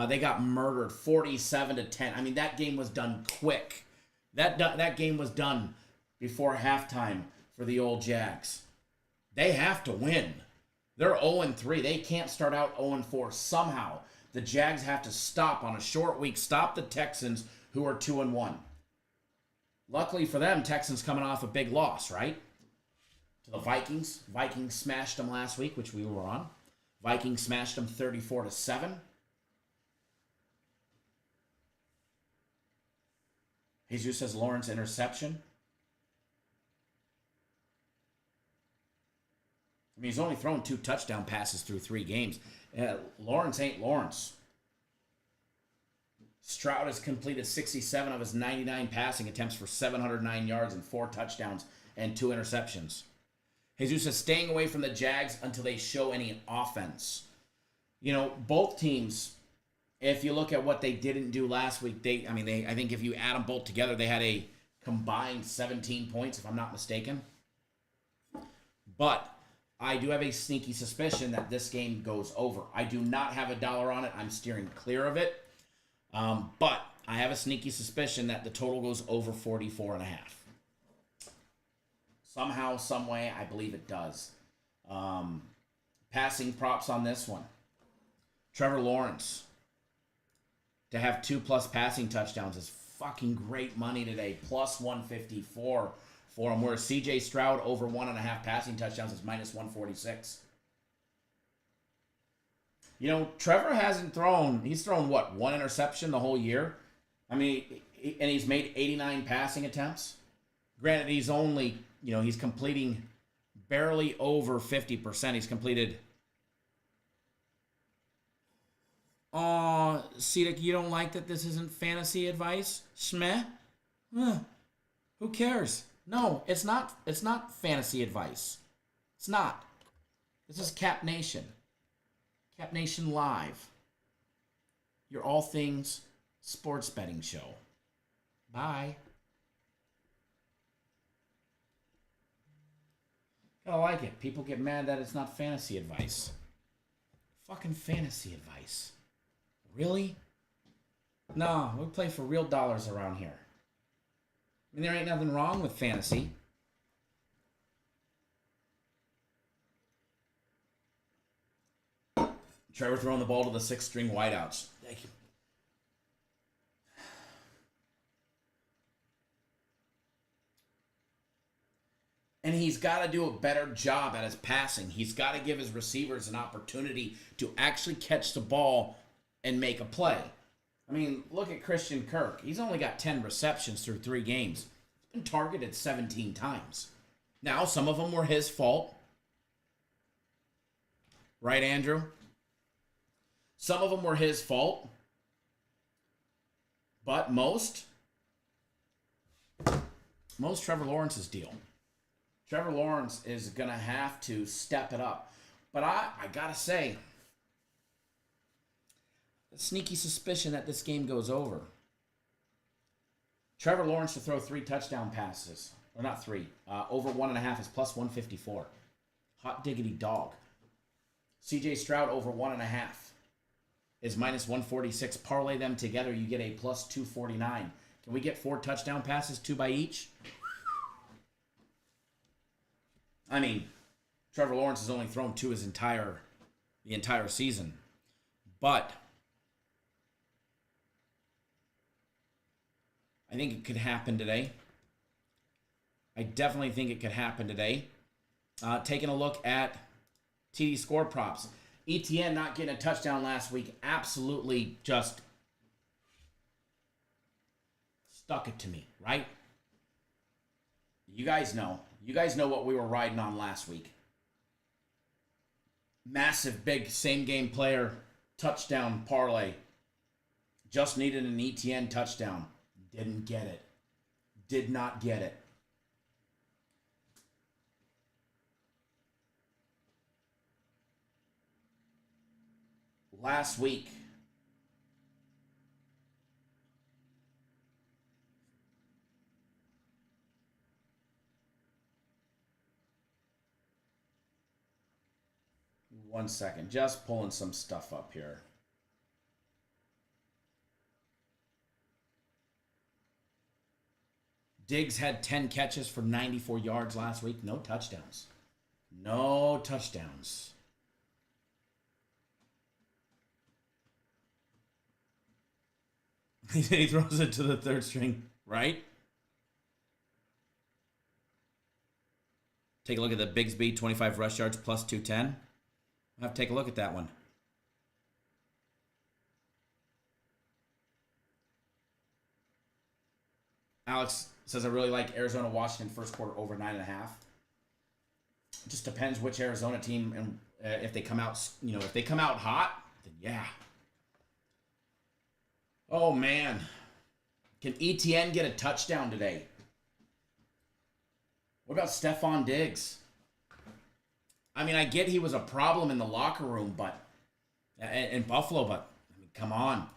They got murdered 47-10. I mean, that game was done quick. That game was done before halftime for the old Jags. They have to win. They're 0-3. They can't start out 0-4. Somehow, the Jags have to stop on a short week. Stop the Texans, who are 2-1. Luckily for them, Texans coming off a big loss, right? To the Vikings. Vikings smashed them last week, which we were on. Vikings smashed them 34-7. Jesus says Lawrence interception. I mean, he's only thrown 2 touchdown passes through 3 games. Lawrence ain't Lawrence. Stroud has completed 67 of his 99 passing attempts for 709 yards and 4 touchdowns and 2 interceptions. Jesus says staying away from the Jags until they show any offense. You know, both teams, if you look at what they didn't do last week, I think if you add them both together, they had a combined 17 points, if I'm not mistaken. But I do have a sneaky suspicion that this game goes over. I do not have a dollar on it. I'm steering clear of it. But I have a sneaky suspicion that the total goes over 44.5. Somehow, some way, I believe it does. Passing props on this one. Trevor Lawrence to have 2+ passing touchdowns is fucking great money today. Plus 154 for him. Whereas CJ Stroud over 1.5 passing touchdowns is minus 146. You know, Trevor hasn't thrown, he's thrown what, 1 interception the whole year? I mean, and he's made 89 passing attempts. Granted, he's only, he's completing barely over 50%. He's completed. Oh, Cedric, you don't like that this isn't fantasy advice? Schmeh? Who cares? No, it's not fantasy advice. It's not. This is Cap Nation. Cap Nation Live. Your all things sports betting show. Bye. I like it. People get mad that it's not fantasy advice. Fucking fantasy advice. Really? No, we play for real dollars around here. I mean, there ain't nothing wrong with fantasy. Trevor throwing the ball to the 6th-string wideouts. Thank you. And he's got to do a better job at his passing. He's got to give his receivers an opportunity to actually catch the ball and make a play. I mean, look at Christian Kirk. He's only got 10 receptions through 3 games. He's been targeted 17 times. Now, some of them were his fault. Right, Andrew? Some of them were his fault. But most Trevor Lawrence's deal. Trevor Lawrence is going to have to step it up. But I got to say, a sneaky suspicion that this game goes over. Trevor Lawrence to throw 3 touchdown passes. Or not 3. Over 1.5 is plus 154. Hot diggity dog. CJ Stroud over 1.5 is minus 146. Parlay them together, you get a plus 249. Can we get 4 touchdown passes, 2 by each? I mean, Trevor Lawrence has only thrown 2 his entire, the entire season. But I think it could happen today. I definitely think it could happen today. Taking a look at TD score props. ETN not getting a touchdown last week absolutely just stuck it to me, right? You guys know. You guys know what we were riding on last week. Massive, big, same-game player touchdown parlay. Just needed an ETN touchdown. Didn't get it. Did not get it. Last week, one second, just pulling some stuff up here. Diggs had 10 catches for 94 yards last week. No touchdowns. No touchdowns. He throws it to the third string, right? Take a look at the Bigsby, 25 rush yards plus 210. I'll have to take a look at that one. Alex says, I really like Arizona-Washington first quarter over 9.5. It just depends which Arizona team, and if they come out, if they come out hot, then yeah. Oh, man. Can ETN get a touchdown today? What about Stephon Diggs? I mean, I get he was a problem in the locker room, but in Buffalo, but I mean, come on.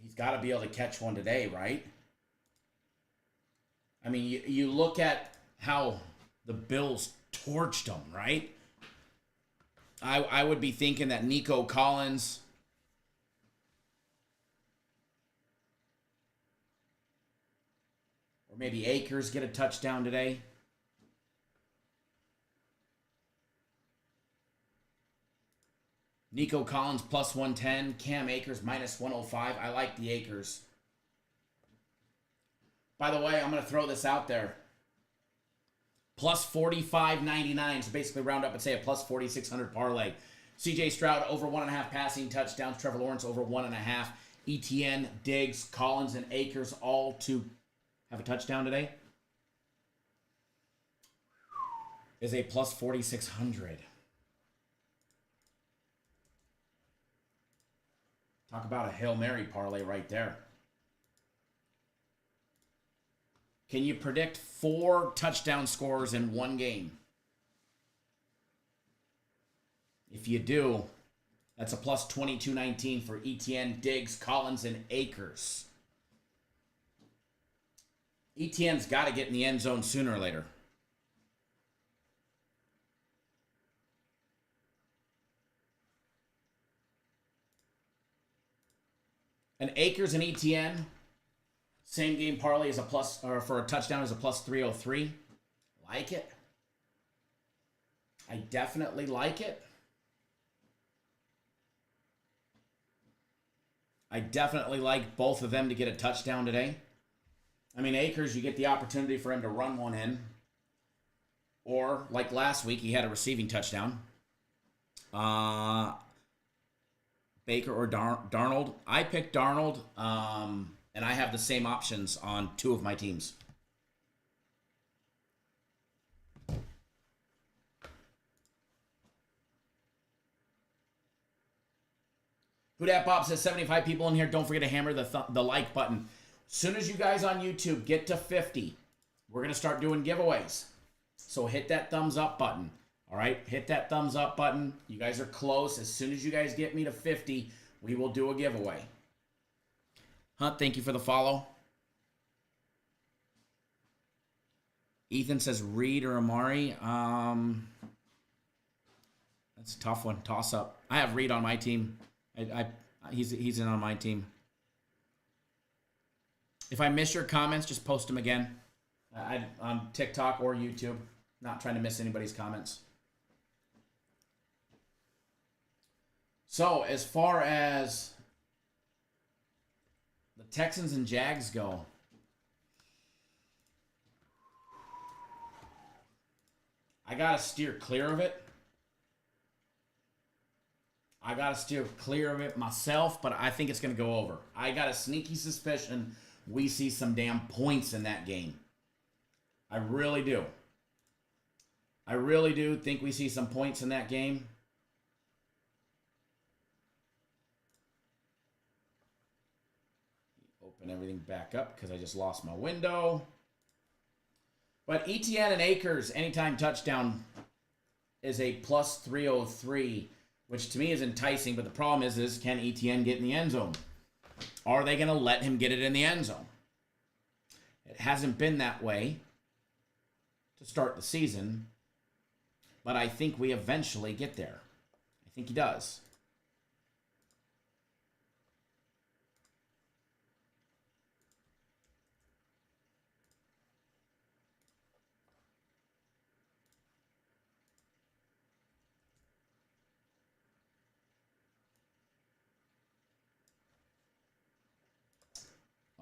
He's got to be able to catch one today, right? I mean, you look at how the Bills torched him, right? I would be thinking that Nico Collins... or maybe Akers get a touchdown today. Nico Collins plus 110. Cam Akers minus 105. I like the Akers. By the way, I'm going to throw this out there. Plus 45.99. So basically round up and say a plus 4,600 parlay. CJ Stroud over 1.5 passing touchdowns. Trevor Lawrence over 1.5. ETN, Diggs, Collins, and Akers all to have a touchdown today. Is a plus 4,600. Talk about a Hail Mary parlay right there. Can you predict 4 touchdown scores in one game? If you do, that's a plus 22.19 for ETN, Diggs, Collins, and Akers. ETN's got to get in the end zone sooner or later. And Akers and ETN, same game parlay is a plus, or for a touchdown is a plus 303. Like it. I definitely like it. I definitely like both of them to get a touchdown today. I mean, Akers, you get the opportunity for him to run one in. Or, like last week, he had a receiving touchdown. Baker or Darnold. I picked Darnold, and I have the same options on 2 of my teams. Who Dat Bob says 75 people in here. Don't forget to hammer the like button. As soon as you guys on YouTube get to 50, we're going to start doing giveaways. So hit that thumbs up button. All right? Hit that thumbs up button. You guys are close. As soon as you guys get me to 50, we will do a giveaway. Hunt, thank you for the follow. Ethan says Reed or Amari. That's a tough one. Toss up. I have Reed on my team. He's in on my team. If I miss your comments, just post them again. On TikTok or YouTube. Not trying to miss anybody's comments. So, as far as the Texans and Jags go, I got to steer clear of it. I got to steer clear of it myself, but I think it's going to go over. I got a sneaky suspicion we see some damn points in that game. I really do. I really do think we see some points in that game. Open everything back up because I just lost my window. But ETN and Akers, anytime touchdown, is a plus 303, which to me is enticing. But the problem is can ETN get in the end zone? Are they going to let him get it in the end zone? It hasn't been that way to start the season, but I think we eventually get there. I think he does.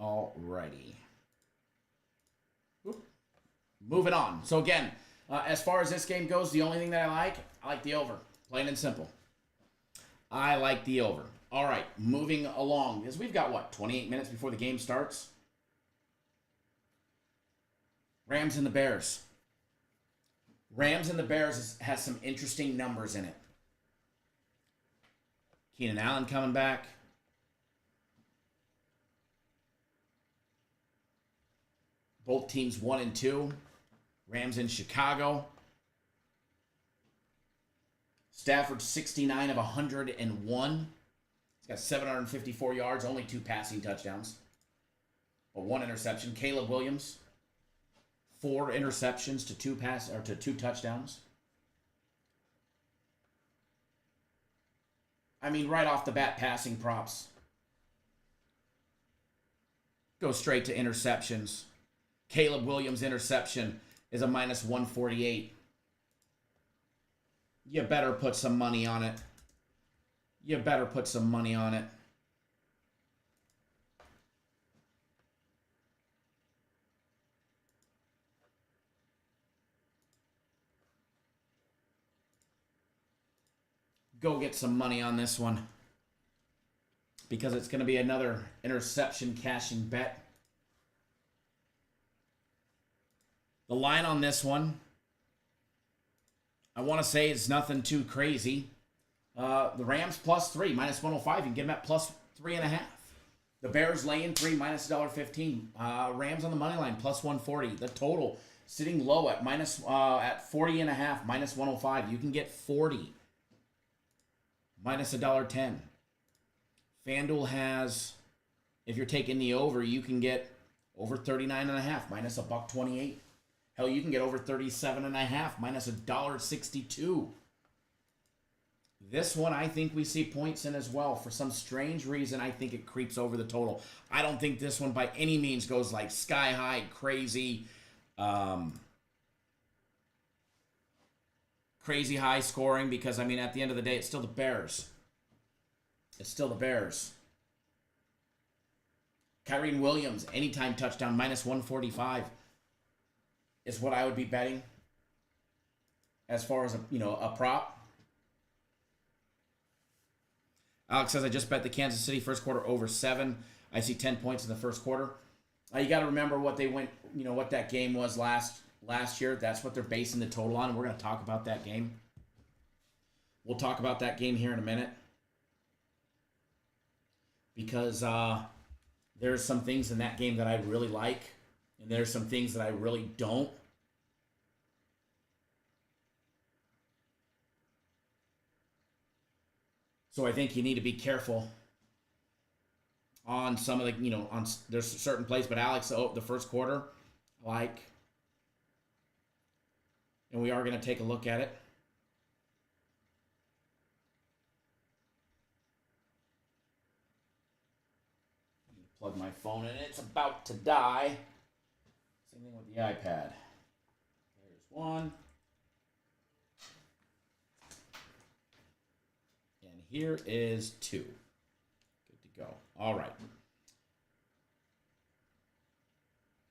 Alrighty. Moving on. So again, as far as this game goes, the only thing that I like the over. Plain and simple. I like the over. All right, moving along. Because we've got, what, 28 minutes before the game starts? Rams and the Bears. Rams and the Bears has some interesting numbers in it. Keenan Allen coming back. Both teams 1-2. Rams in Chicago. Stafford 69 of 101. He's got 754 yards, only 2 passing touchdowns, but 1 interception. Caleb Williams, 4 interceptions to 2 touchdowns. I mean, right off the bat, passing props go straight to interceptions. Caleb Williams' interception is a minus 148. You better put some money on it. You better put some money on it. Go get some money on this one, because it's going to be another interception cashing bet. The line on this one, I want to say it's nothing too crazy. The Rams plus 3, minus 105. You can get them at plus 3.5. The Bears laying 3, minus $1.15. Rams on the money line, plus 140. The total sitting low at at 40.5, minus 105. You can get 40, minus $1.10. FanDuel has, if you're taking the over, you can get over 39.5, minus $1.28. Hell, you can get over 37.5, minus $1.62. This one, I think we see points in as well. For some strange reason, I think it creeps over the total. I don't think this one by any means goes like sky high, crazy, crazy high scoring, because, I mean, at the end of the day, it's still the Bears. It's still the Bears. Kyren Williams, anytime touchdown, minus 145 is what I would be betting as far as a prop. Alex says, I just bet the Kansas City first quarter over 7. I see 10 points in the first quarter. You got to remember what they went, what that game was last year. That's what they're basing the total on. We're going to talk about that game. We'll talk about that game here in a minute, because there's some things in that game that I really like, and there's some things that I really don't. So I think you need to be careful on some of the, there's certain plays. But Alex, the first quarter, and we are going to take a look at it. Plug my phone in, it's about to die. Same thing with the iPad. There's one. And here is 2. Good to go. All right.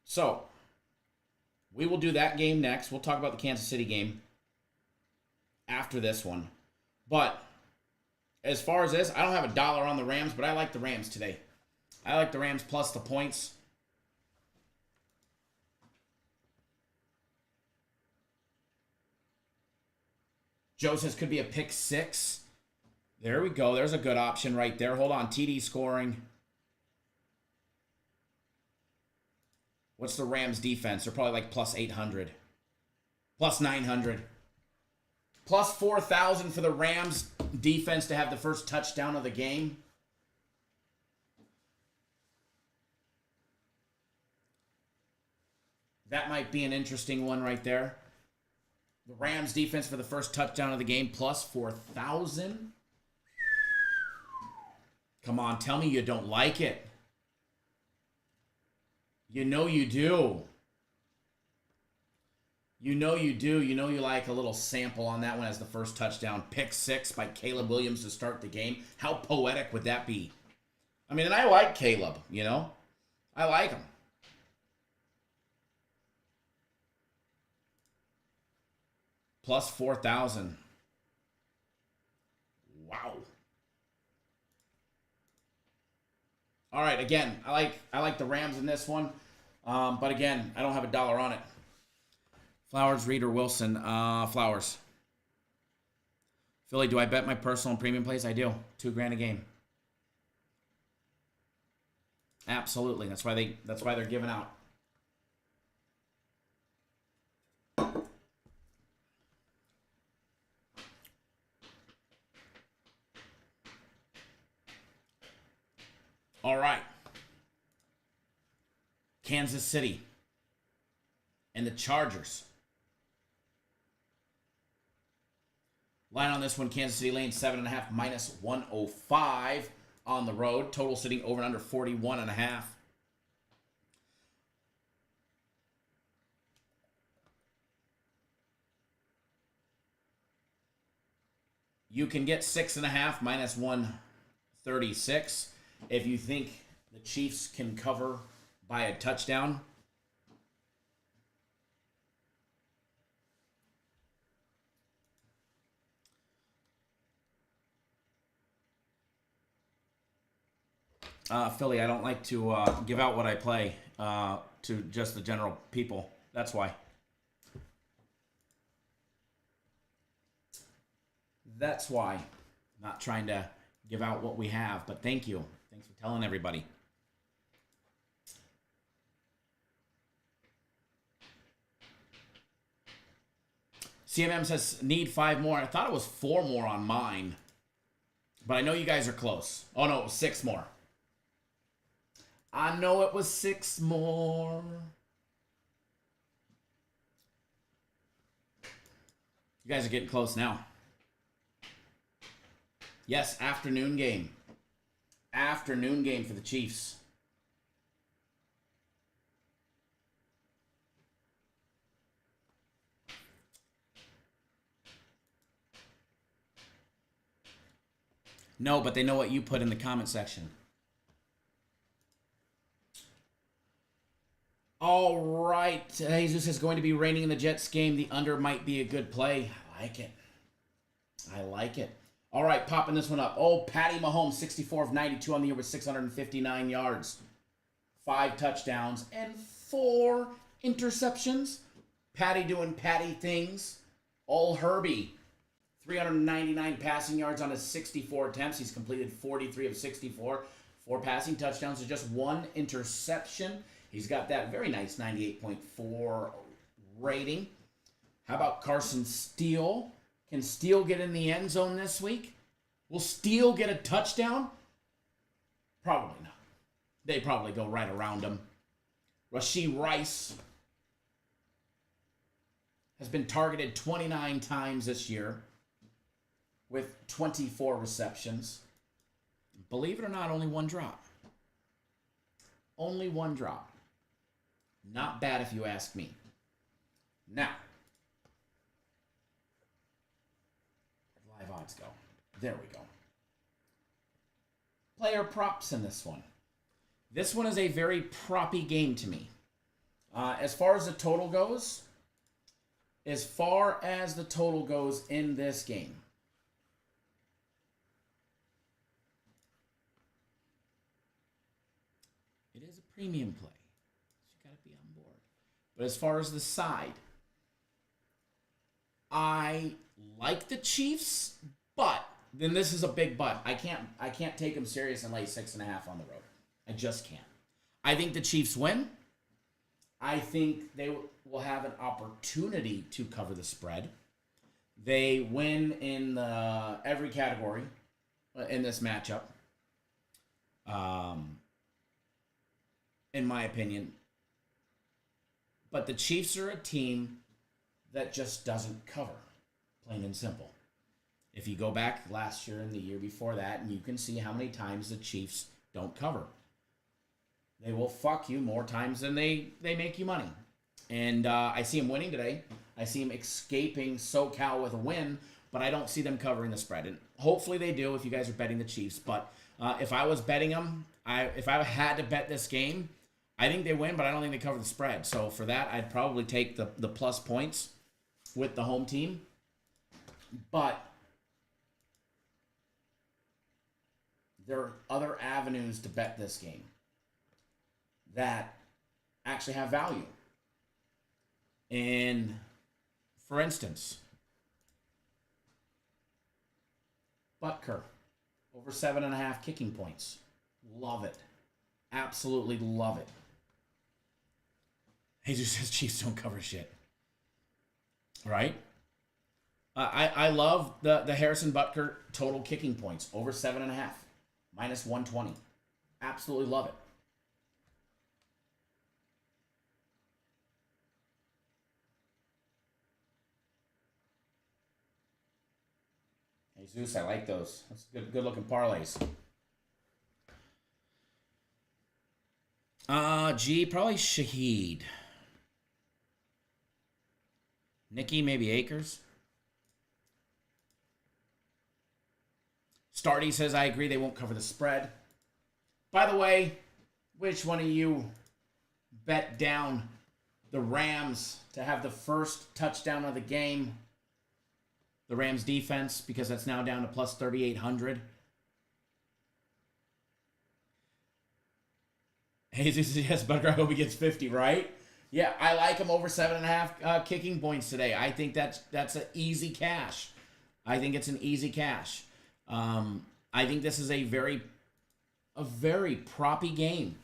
So, we will do that game next. We'll talk about the Kansas City game after this one. But as far as this, I don't have $1 on the Rams, but I like the Rams today. I like the Rams plus the points. Joe says could be a pick 6. There we go. There's a good option right there. Hold on. TD scoring. What's the Rams defense? They're probably like plus 800. Plus 900. Plus 4,000 for the Rams defense to have the first touchdown of the game. That might be an interesting one right there. The Rams defense for the first touchdown of the game, plus 4,000. Come on, tell me you don't like it. You know you do. You know you do. You know you like a little sample on that one as the first touchdown. Pick 6 by Caleb Williams to start the game. How poetic would that be? I mean, and I like Caleb, you know. I like him. Plus 4,000. Wow. All right, again, I like the Rams in this one. But again, I don't have $1 on it. Flowers, Reed, or Wilson. Flowers. Philly, do I bet my personal and premium plays? I do. $2,000 a game. Absolutely. That's why they're giving out. All right. Kansas City and the Chargers. Line on this one, Kansas City laying 7.5 minus 105 on the road. Total sitting over and under 41.5. You can get 6.5 minus 136 if you think the Chiefs can cover by a touchdown. Philly, I don't like to give out what I play to just the general people. That's why. That's why. Not trying to give out what we have, but thank you. Thanks for telling everybody. CMM says need 5 more. I thought it was 4 more on mine, but I know you guys are close. Oh no, it was 6 more. I know it was 6 more. You guys are getting close now. Yes, afternoon game. Afternoon game for the Chiefs. No, but they know what you put in the comment section. All right. Jesus is going to be raining in the Jets game. The under might be a good play. I like it. I like it. All right, popping this one up. Oh, Patty Mahomes, 64 of 92 on the year with 659 yards. 5 touchdowns and 4 interceptions. Patty doing Patty things. All Herbie, 399 passing yards on his 64 attempts. He's completed 43 of 64. 4 passing touchdowns and just 1 interception. He's got that very nice 98.4 rating. How about Carson Steele? Can Steele get in the end zone this week? Will Steele get a touchdown? Probably not. They probably go right around him. Rashee Rice has been targeted 29 times this year with 24 receptions. Believe it or not, only 1 drop. Only 1 drop. Not bad if you ask me. Now, live odds go. There we go. player props in this one. This one is a very proppy game to me. As far as the total goes, in this game, it is a premium play. So you got to be on board. But as far as the side, I like the Chiefs, but then this is a big but. I can't take them serious and lay 6.5 on the road. I just can't. I think the Chiefs win. I think they will have an opportunity to cover the spread. They win in every category in this matchup, in my opinion. But the Chiefs are a team that just doesn't cover, plain and simple. If you go back last year and the year before that, and you can see how many times the Chiefs don't cover. They will fuck you more times than they make you money. And I see them winning today. I see them escaping SoCal with a win, but I don't see them covering the spread. And hopefully they do if you guys are betting the Chiefs. But if I was betting them, if I had to bet this game, I think they win, but I don't think they cover the spread. So for that, I'd probably take the plus points with the home team. But there are other avenues to bet this game that actually have value. And for instance, Butker, over 7.5 kicking points. Love it. Absolutely love it. Jesus says Chiefs don't cover shit. All right? I love the Harrison Butker total kicking points, over 7.5, minus 120. Absolutely love it. Jesus, I like those. That's good looking parlays. Probably Shaheed. Nikki, maybe Akers. Starty says, I agree, they won't cover the spread. By the way, which one of you bet down the Rams to have the first touchdown of the game? The Rams defense, because that's now down to plus 3,800. Jesus, yes, Butker, I hope he gets 50, right? Yeah, I like him over 7.5 kicking points today. I think that's an easy cash. I think it's an easy cash. I think this is a very proppy game.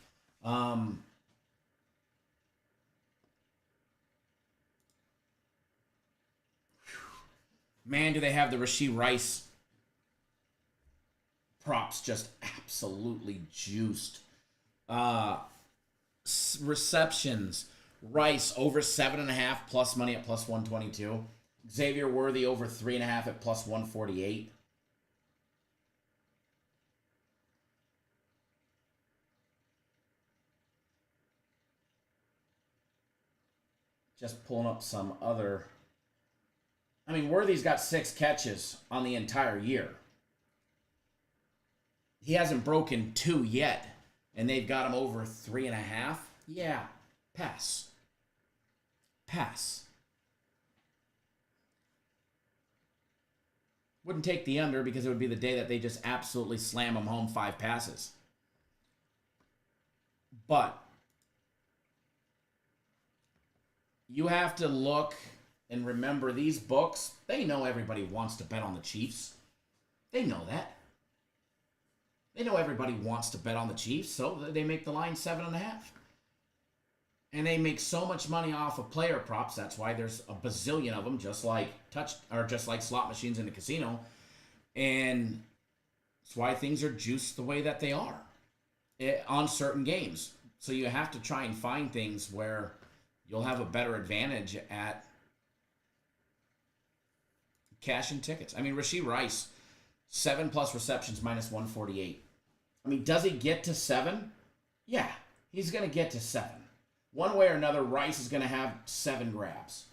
Man, do they have the Rashee Rice props just absolutely juiced. Receptions, Rice over 7.5 plus money at plus 122. Xavier Worthy over 3.5 at plus 148. Just pulling up some other. I mean, Worthy's got 6 catches on the entire year. He hasn't broken 2 yet, and they've got him over 3.5. Yeah, pass. Pass. Wouldn't take the under because it would be the day that they just absolutely slam him home 5 passes. But you have to look and remember, these books, they know everybody wants to bet on the Chiefs. They know that. They know everybody wants to bet on the Chiefs, so they make the line 7.5. And they make so much money off of player props. That's why there's a bazillion of them, just like slot machines in the casino. And that's why things are juiced the way that they are on certain games. So you have to try and find things where you'll have a better advantage at cashing tickets. I mean, Rashee Rice, 7 plus receptions, minus 148. I mean, does he get to 7? Yeah, he's going to get to 7. One way or another, Rice is going to have 7 grabs.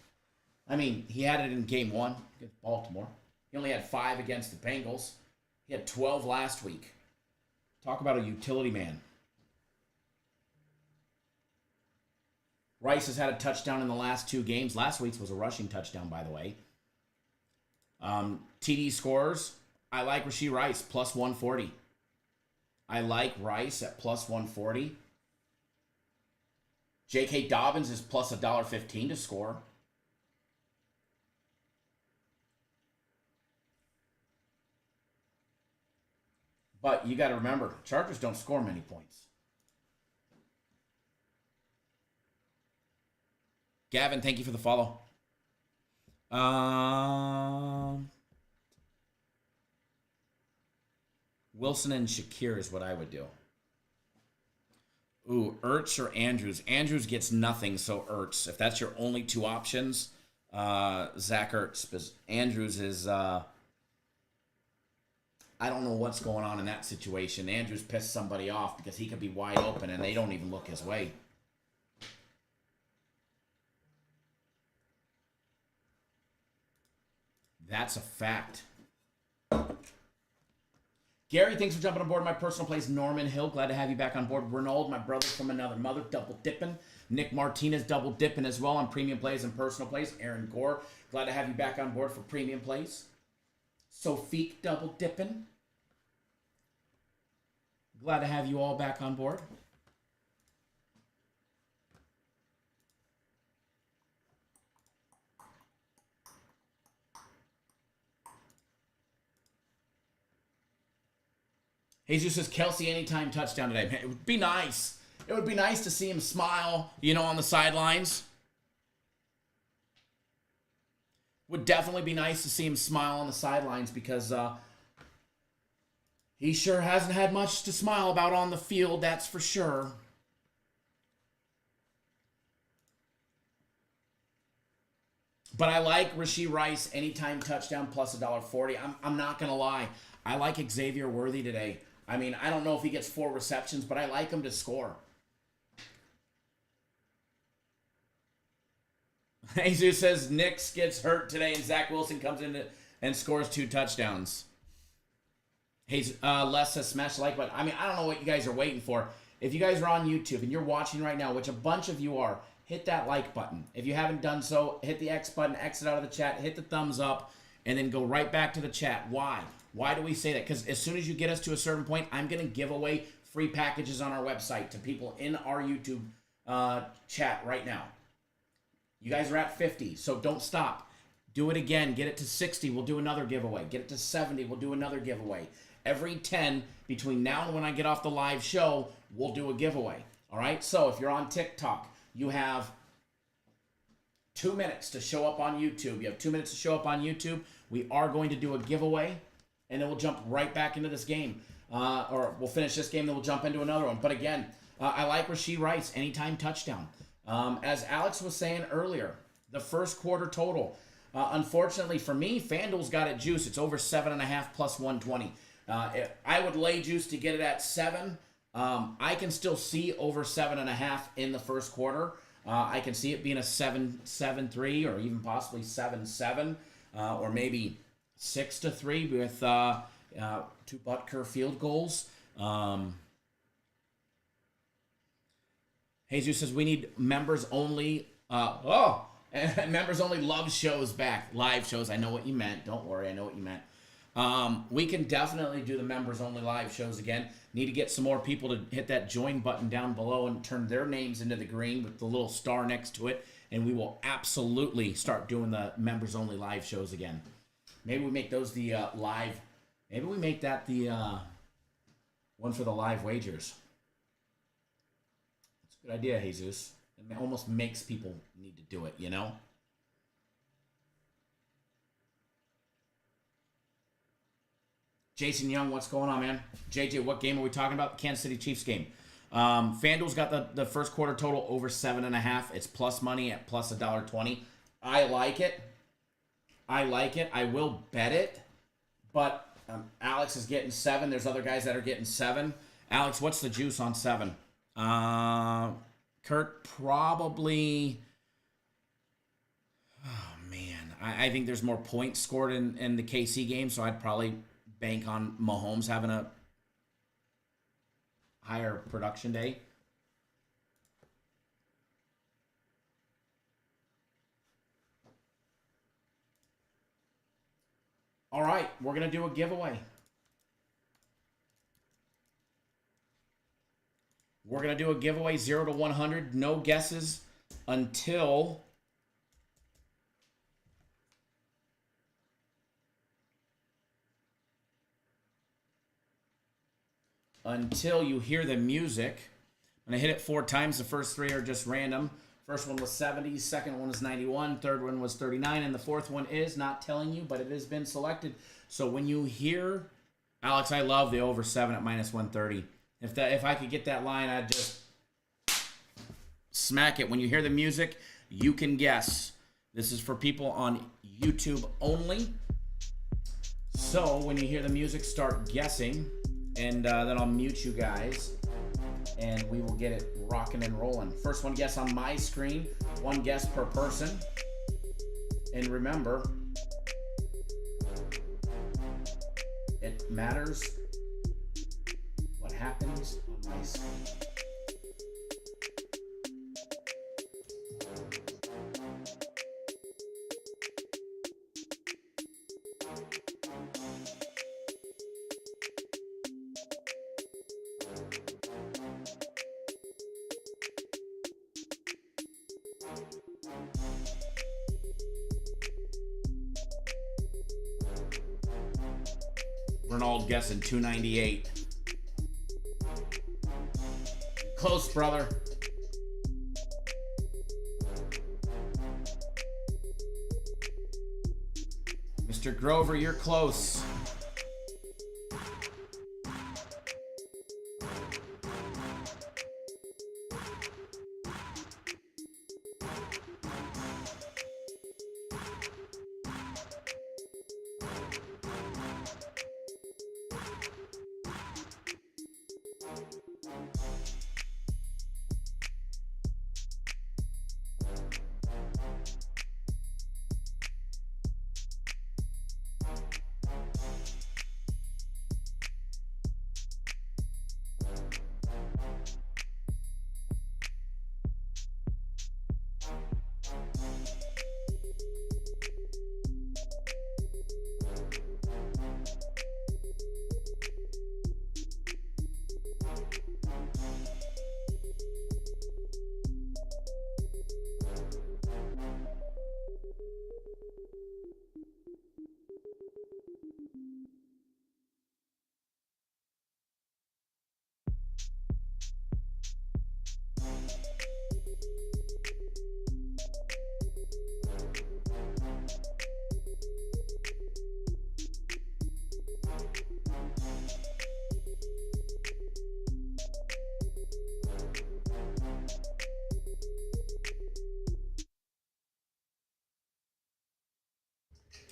I mean, he had it in game 1 against Baltimore. He only had 5 against the Bengals. He had 12 last week. Talk about a utility man. Rice has had a touchdown in the last 2 games. Last week's was a rushing touchdown, by the way. TD scores. I like Rashee Rice, plus 140. I like Rice at plus 140. J.K. Dobbins is plus $1.15 to score. But you got to remember, Chargers don't score many points. Gavin, thank you for the follow. Wilson and Shakir is what I would do. Ooh, Ertz or Andrews. Andrews gets nothing, so Ertz. If that's your only 2 options, Zach Ertz. Because Andrews is, I don't know what's going on in that situation. Andrews pissed somebody off because he could be wide open and they don't even look his way. That's a fact. Gary, thanks for jumping on board my personal place. Norman Hill, glad to have you back on board. Renaud, my brother from another mother, double dipping. Nick Martinez, double dipping as well on premium plays and personal plays. Aaron Gore, glad to have you back on board for premium plays. Sophique, double dipping. Glad to have you all back on board. Jesus says, Kelsey anytime touchdown today. Man, it would be nice. It would be nice to see him smile, on the sidelines. Would definitely be nice to see him smile on the sidelines because he sure hasn't had much to smile about on the field, that's for sure. But I like Rashee Rice anytime touchdown plus $1.40. I'm not going to lie. I like Xavier Worthy today. I mean, I don't know if he gets 4 receptions, but I like him to score. Jesus says Nix gets hurt today and Zach Wilson comes in and scores 2 touchdowns. Les says smash the like button. I mean, I don't know what you guys are waiting for. If you guys are on YouTube and you're watching right now, which a bunch of you are, hit that like button. If you haven't done so, hit the X button, exit out of the chat, hit the thumbs up, and then go right back to the chat. Why? Why do we say that? Because as soon as you get us to a certain point, I'm going to give away free packages on our website to people in our YouTube chat right now. You guys are at 50, so don't stop. Do it again. Get it to 60, we'll do another giveaway. Get it to 70, we'll do another giveaway. Every 10 between now and when I get off the live show, we'll do a giveaway. All right? So if you're on TikTok, you have 2 minutes to show up on YouTube. You have 2 minutes to show up on YouTube. We are going to do a giveaway, and then we'll jump right back into this game. Or we'll finish this game, then we'll jump into another one. But again, I like Rashee Rice, anytime touchdown. As Alex was saying earlier, the first quarter total. Unfortunately for me, FanDuel's got it juice. It's over 7.5 plus 120. I would lay juice to get it at 7. I can still see over 7.5 in the first quarter. I can see it being a 7-3 or even possibly 7-7 or maybe 6-3 with 2 Butker field goals. Jesus says we need members only. Members only love shows back. Live shows. I know what you meant. Don't worry. I know what you meant. We can definitely do the members only live shows again. Need to get some more people to hit that join button down below and turn their names into the green with the little star next to it. And we will absolutely start doing the members only live shows again. Maybe we make those the live. Maybe we make that the one for the live wagers. That's a good idea, Jesus. It almost makes people need to do it, Jason Young, what's going on, man? JJ, what game are we talking about? The Kansas City Chiefs game. FanDuel's got the first quarter total over 7.5. It's plus money at plus $1.20. I like it. I will bet it. But Alex is getting 7. There's other guys that are getting 7. Alex, what's the juice on 7? Kurt, probably... Oh, man. I think there's more points scored in the KC game, so I'd probably bank on Mahomes having a higher production day. All right, we're going to do a giveaway. We're going to do a giveaway 0 to 100. No guesses until you hear the music. I'm going to hit it 4 times. The first 3 are just random. First one was 70, second one was 91, third one was 39, and the fourth one is not telling you, but it has been selected. So when you hear, Alex, I love the over 7 at minus 130. If I could get that line, I'd just smack it. When you hear the music, you can guess. This is for people on YouTube only. So when you hear the music, start guessing, and then I'll mute you guys, and we will get it rocking and rolling. First one guess on my screen, 1 guess per person. And remember, it matters what happens on my screen. Ronald guessing 298. Close, brother. Mr. Grover, you're close.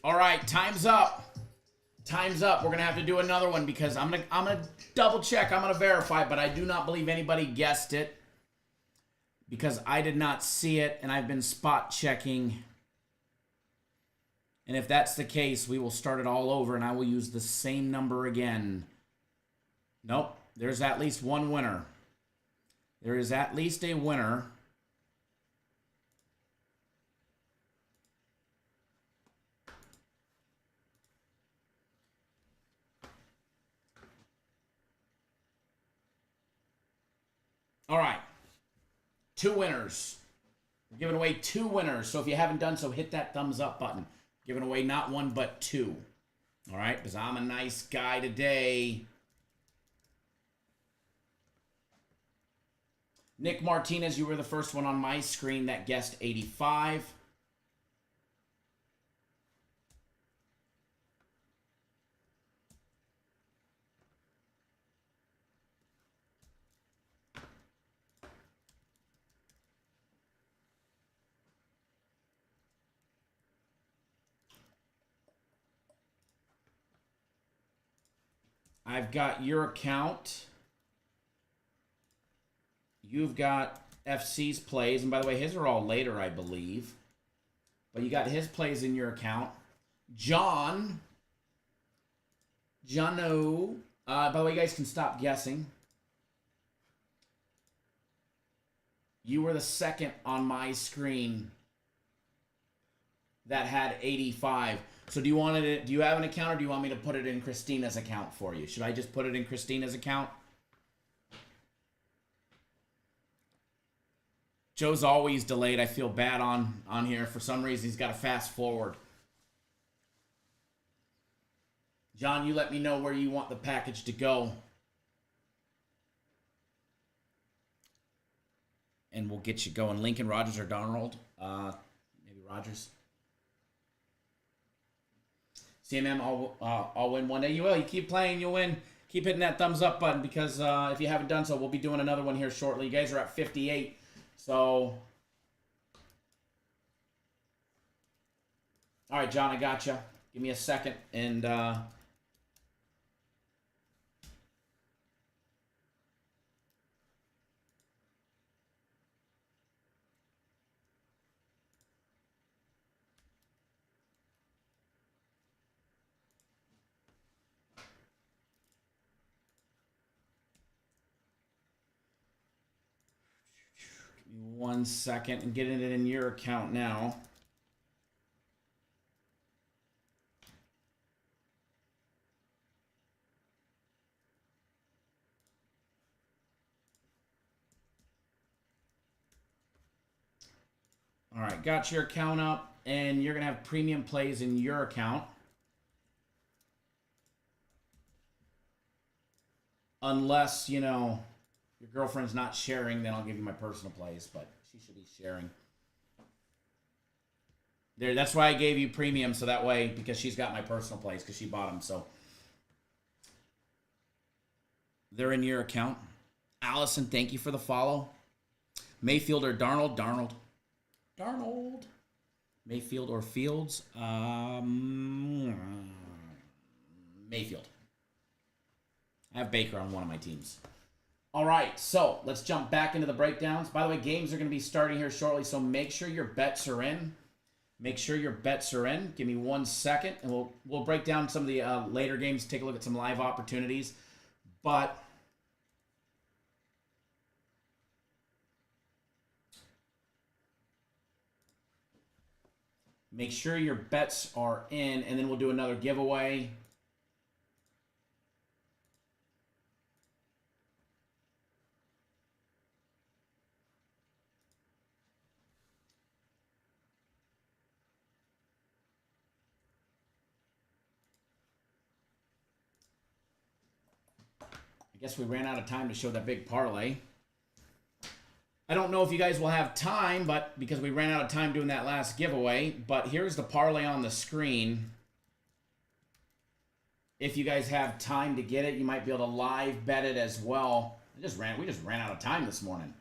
All right, time's up. Time's up. We're gonna have to do another one because I'm gonna double check. I'm gonna verify, but I do not believe anybody guessed it because I did not see it, and I've been spot checking. And if that's the case, we will start it all over, and I will use the same number again. Nope. There's at least one winner. There is at least a winner. All right, 2 winners. We're giving away 2 winners. So if you haven't done so, hit that thumbs up button. Giving away not 1, but 2. All right, because I'm a nice guy today. Nick Martinez, you were the first one on my screen that guessed 85. I've got your account. You've got FC's plays. And by the way, his are all later, I believe. But you got his plays in your account. Jono. By the way, you guys can stop guessing. You were the second on my screen that had 85. So do you want it? Do you have an account, or do you want me to put it in Christina's account for you? Should I just put it in Christina's account? Joe's always delayed. I feel bad on here. For some reason, he's got to fast forward. John, you let me know where you want the package to go. And we'll get you going. Lincoln, Rogers, or Donald? Maybe Rogers. CMM, I'll win one day. You will. You keep playing, you'll win. Keep hitting that thumbs up button, because if you haven't done so, we'll be doing another one here shortly. You guys are at 58. So, all right, John, I gotcha. Give me a second, and give me 1 second and getting it in your account now. All right, got your account up, and you're going to have premium plays in your account. Unless, you know, your girlfriend's not sharing, then I'll give you my personal plays, but she should be sharing. There, that's why I gave you premium, so that way, because she's got my personal plays, because she bought them, so. They're in your account. Allison, thank you for the follow. Mayfield or Darnold? Darnold. Mayfield or Fields? Mayfield. I have Baker on one of my teams. All right, so let's jump back into the breakdowns. By the way, games are going to be starting here shortly, so make sure your bets are in. Make sure your bets are in. Give me 1 second, and we'll break down some of the later games, take a look at some live opportunities. But make sure your bets are in, and then we'll do another giveaway. I guess we ran out of time to show that big parlay. I don't know if you guys will have time, but because we ran out of time doing that last giveaway, but here's the parlay on the screen. If you guys have time to get it, you might be able to live bet it as well. We just ran out of time this morning.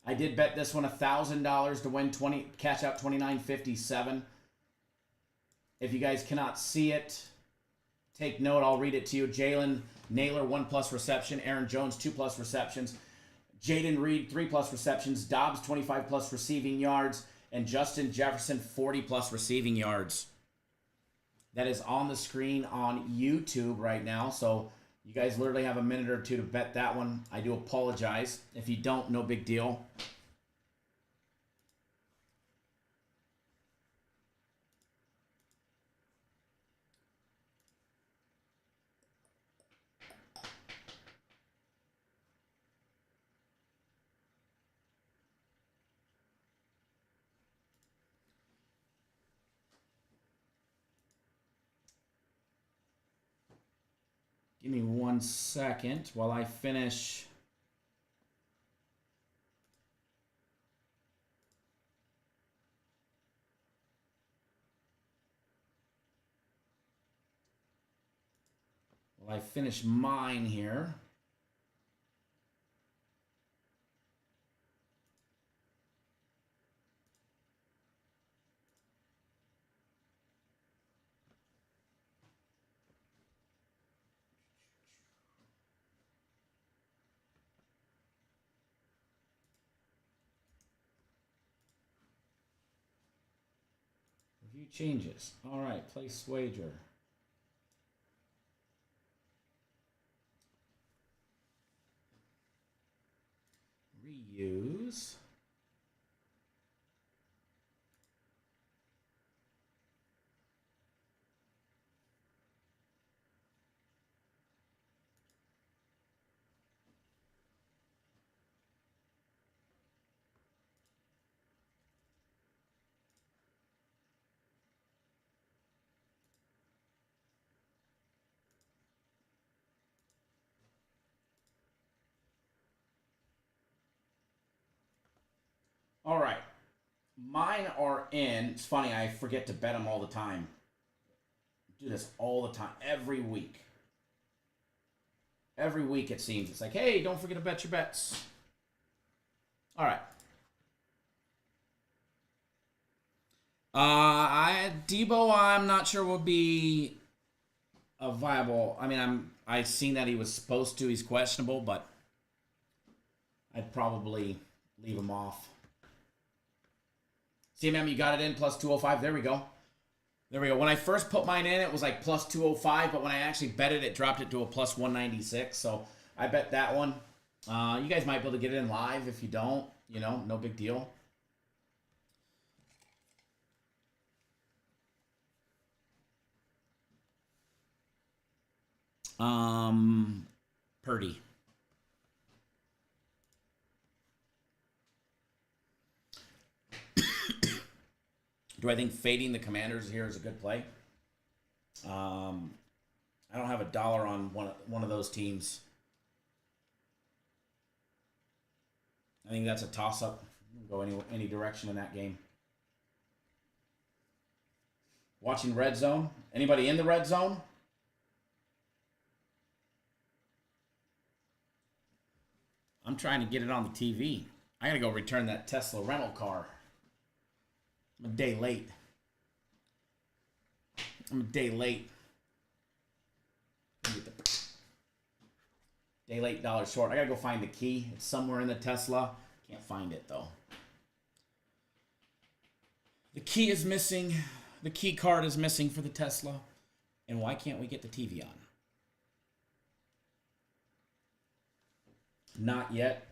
I did bet this one $1,000 to win cash out $29.57. If you guys cannot see it, take note. I'll read it to you. Jalen Naylor, 1+ reception. Aaron Jones, 2+ receptions. Jaden Reed, 3+ receptions. Dobbs, 25+ receiving yards. And Justin Jefferson, 40+ receiving yards. That is on the screen on YouTube right now. So you guys literally have a minute or two to bet that one. I do apologize. If you don't, no big deal. Give me 1 second while I finish. While I finish mine here. Review changes. All right, place wager. reuse. All right. Mine are in. It's funny, I forget to bet them all the time. I do this all the time, every week. Every week it seems. It's like, hey, don't forget to bet your bets. All right. Debo, I'm not sure will be a viable. I mean, I've seen that he was supposed to. He's questionable, but I'd probably leave him off. CMM, you got it in plus 205. There we go. There we go. When I first put mine in, it was like plus 205, but when I actually bet it, it dropped it to a plus 196. So I bet that one. You guys might be able to get it in live. If you don't, you know, no big deal. Purdy. Do I think fading the Commanders here is a good play? I don't have a dollar on one of those teams. I think that's a toss-up. Go any direction in that game. Watching Red Zone. Anybody in the Red Zone? I'm trying to get it on the TV. I gotta go return that Tesla rental car. I'm a day late. Day late, dollar short. I gotta go find the key. It's somewhere in the Tesla. Can't find it though. The key is missing. The key card is missing for the Tesla. And why can't we get the TV on? Not yet.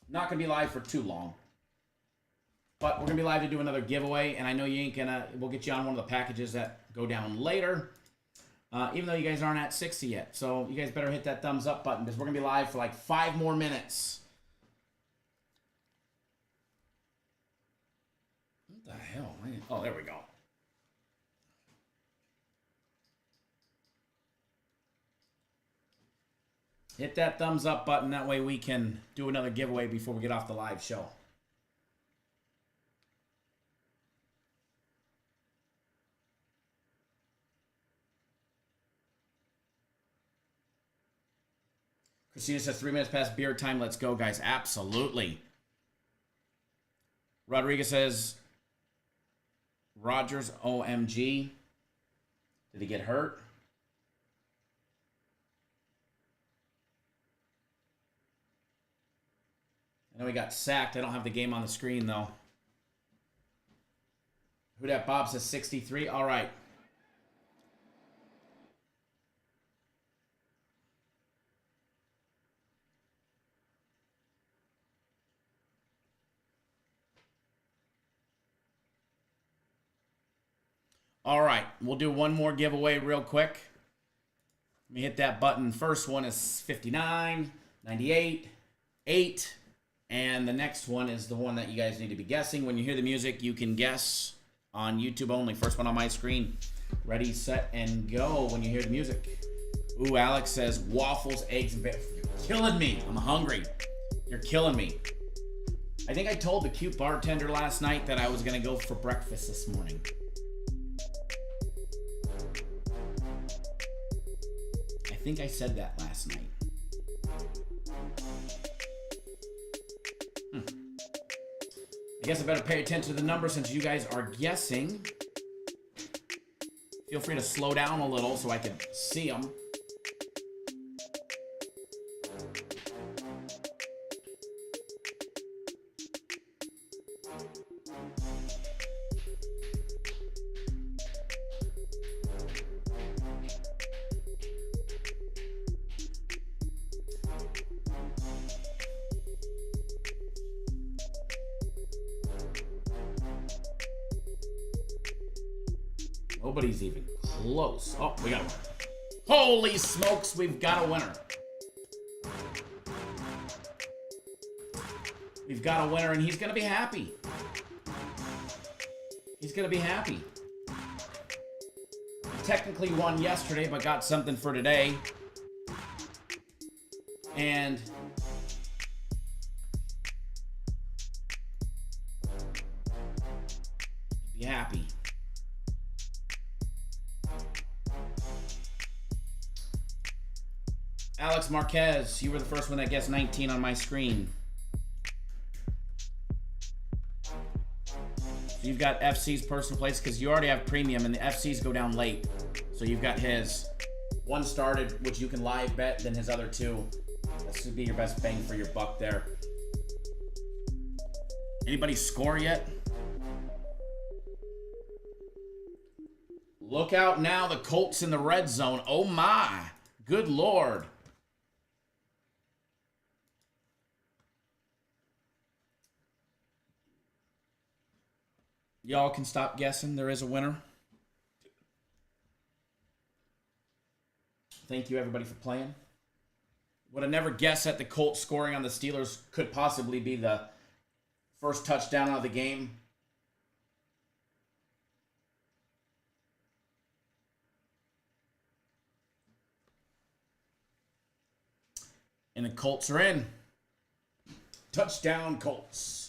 Not gonna be live for too long. But we're going to be live to do another giveaway, and I know you ain't going to... We'll get you on one of the packages that go down later, even though you guys aren't at 60 yet. So you guys better hit that thumbs up button, because we're going to be live for like 5 more minutes. What the hell? Oh, there we go. Hit that thumbs up button. That way we can do another giveaway before we get off the live show. Christina says 3 minutes past beer time. Let's go, guys. Absolutely. Rodriguez says, Rodgers, OMG. Did he get hurt? I know he got sacked. I don't have the game on the screen, though. Who dat Bob says 63. All right. All right, we'll do one more giveaway real quick. Let me hit that button. First one is 59, 98, 8, and the next one is the one that you guys need to be guessing. When you hear the music, you can guess on YouTube only. First one on my screen. Ready, set, and go when you hear the music. Ooh, Alex says waffles, eggs, and bacon. You're killing me. I'm hungry. You're killing me. I think I told the cute bartender last night that I was going to go for breakfast this morning. I think I said that last night. I guess I better pay attention to the numbers since you guys are guessing. Feel free to slow down a little so I can see them. Nobody's even close. Oh, we got a winner. Holy smokes, we've got a winner. We've got a winner, and he's going to be happy. He's going to be happy. He technically won yesterday, but got something for today. And be happy. Alex Marquez, you were the first one that guessed 19 on my screen. So you've got FC's personal place because you already have premium and the FC's go down late. So you've got his. One started, which you can live bet, then his other two. This should be your best bang for your buck there. Anybody score yet? Look out now, the Colts in the red zone. Oh my, good Lord. Y'all can stop guessing. There is a winner. Thank you, everybody, for playing. Would have never guessed that the Colts scoring on the Steelers could possibly be the first touchdown of the game. And the Colts are in. Touchdown, Colts.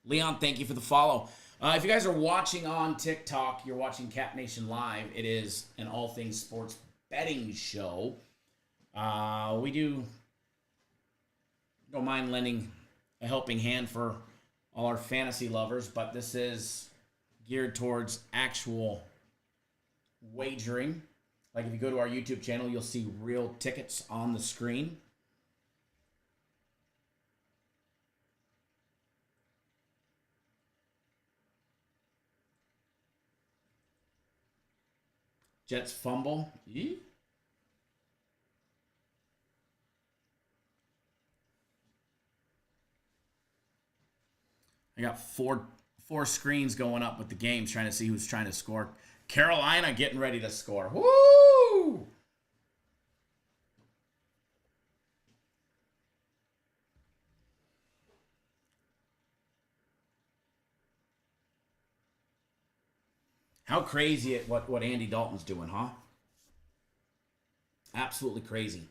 Leon, thank you for the follow. If you guys are watching on TikTok, you're watching Cap Nation Live. It is an all things sports betting show. We don't mind lending a helping hand for all our fantasy lovers, but this is geared towards actual wagering. Like if you go to our YouTube channel, you'll see real tickets on the screen. Jets fumble. Yee. I got four screens going up with the games trying to see who's trying to score. Carolina getting ready to score. Woo! How crazy what Andy Dalton's doing, huh? Absolutely crazy.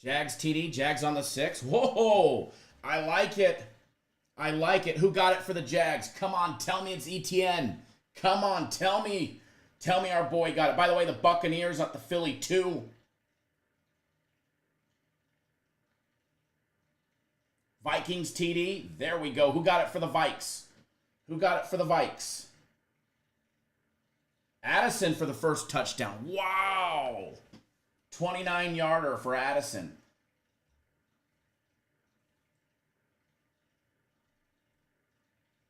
Jags TD, Jags on the 6. Whoa! I like it. I like it. Who got it for the Jags? Come on, tell me it's ETN. Come on, tell me. Tell me our boy got it. By the way, the Buccaneers at the Philly 2. Vikings TD. There we go. Who got it for the Vikes? Who got it for the Vikes? Addison for the first touchdown. Wow. 29-yarder for Addison.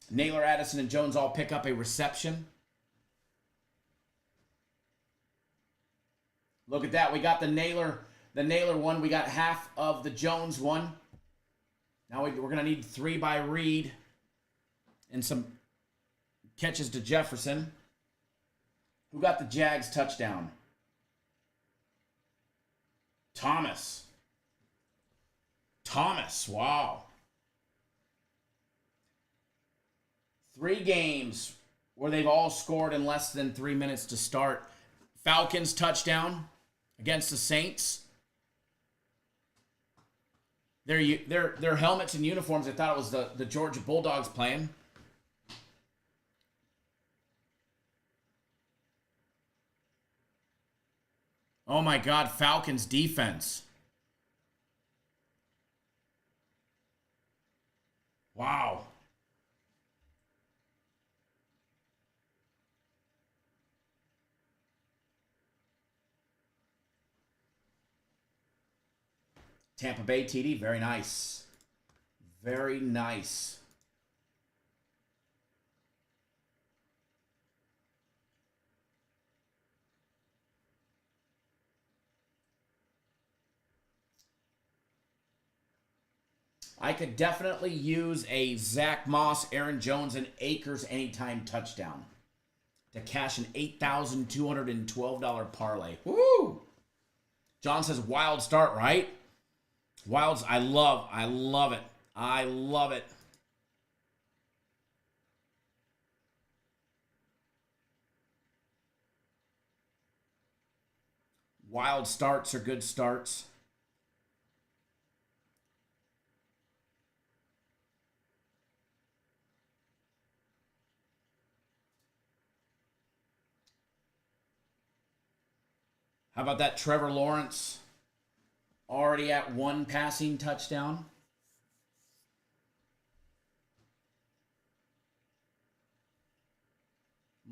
Naylor, Addison, and Jones all pick up a reception. Look at that. We got the Naylor one. We got half of the Jones one. Now we're going to need 3 by Reed and some catches to Jefferson. Who got the Jags touchdown? Thomas. Wow. 3 games where they've all scored in less than 3 minutes to start. Falcons touchdown against the Saints. Their helmets and uniforms, I thought it was the Georgia Bulldogs playing. Oh my God, Falcons defense. Wow. Tampa Bay TD, very nice. Very nice. I could definitely use a Zach Moss, Aaron Jones, and Akers anytime touchdown to cash an $8,212 parlay. Woo! John says wild start, right? Wilds, I love it. I love it. Wild starts are good starts. How about that Trevor Lawrence? Already at 1 passing touchdown.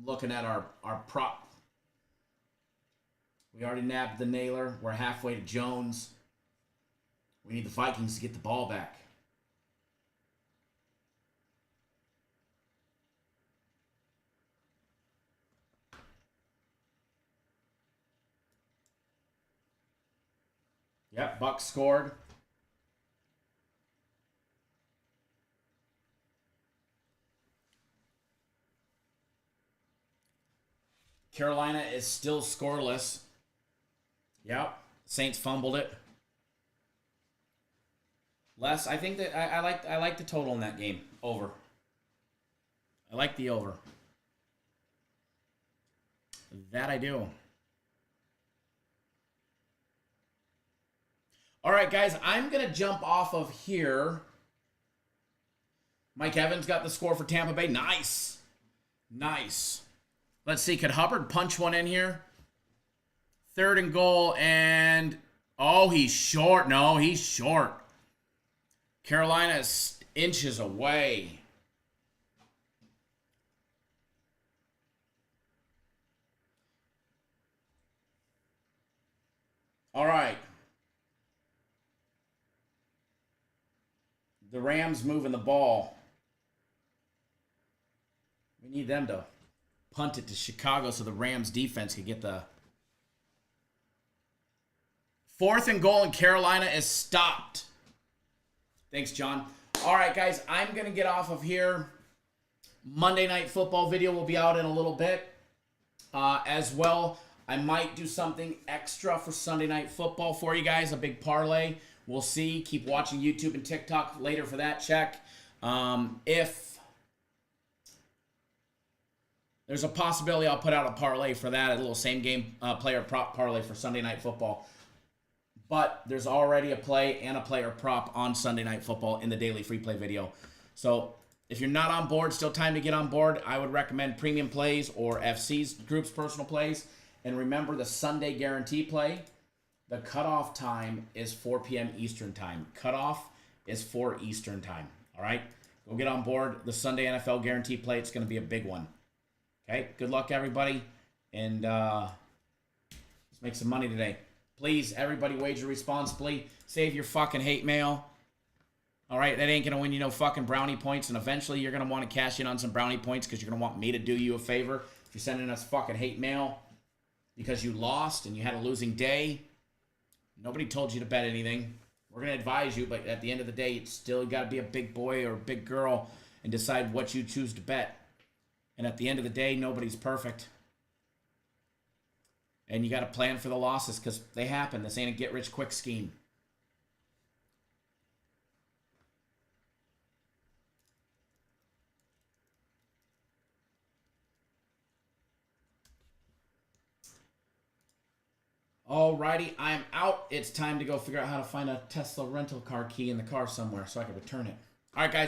Looking at our prop. We already nabbed the Naylor. We're halfway to Jones. We need the Vikings to get the ball back. Yep, Bucks scored. Carolina is still scoreless. Yep, Saints fumbled it. Les, I think that I like the total in that game. Over. I like the over. That I do. All right, guys, I'm going to jump off of here. Mike Evans got the score for Tampa Bay. Nice. Nice. Let's see. Could Hubbard punch one in here? 3rd and goal, and... Oh, he's short. No, he's short. Carolina is inches away. All right. The Rams moving the ball. We need them to punt it to Chicago so the Rams defense could get the... 4th and goal, and Carolina is stopped. Thanks, John. All right, guys, I'm going to get off of here. Monday Night Football video will be out in a little bit. As well, I might do something extra for Sunday Night Football for you guys, a big parlay. We'll see. Keep watching YouTube and TikTok later for that check. If there's a possibility, I'll put out a parlay for that, a little same game player prop parlay for Sunday Night Football. But there's already a play and a player prop on Sunday Night Football in the daily free play video. So if you're not on board, still time to get on board. I would recommend Premium Plays or FC's Group's Personal Plays. And remember the Sunday Guarantee play. The cutoff time is 4 p.m. Eastern time. Cutoff is 4 Eastern time. All right? Go get on board the Sunday NFL Guarantee play. It's going to be a big one. Okay? Good luck, everybody. And let's make some money today. Please, everybody wager responsibly. Save your fucking hate mail. All right? That ain't going to win you no fucking brownie points. And eventually you're going to want to cash in on some brownie points because you're going to want me to do you a favor. If you're sending us fucking hate mail because you lost and you had a losing day, nobody told you to bet anything. We're going to advise you, but at the end of the day, it's still got to be a big boy or a big girl and decide what you choose to bet. And at the end of the day, nobody's perfect. And you got to plan for the losses because they happen. This ain't a get-rich-quick scheme. Alrighty, I'm out. It's time to go figure out how to find a Tesla rental car key in the car somewhere so I can return it. All right, guys.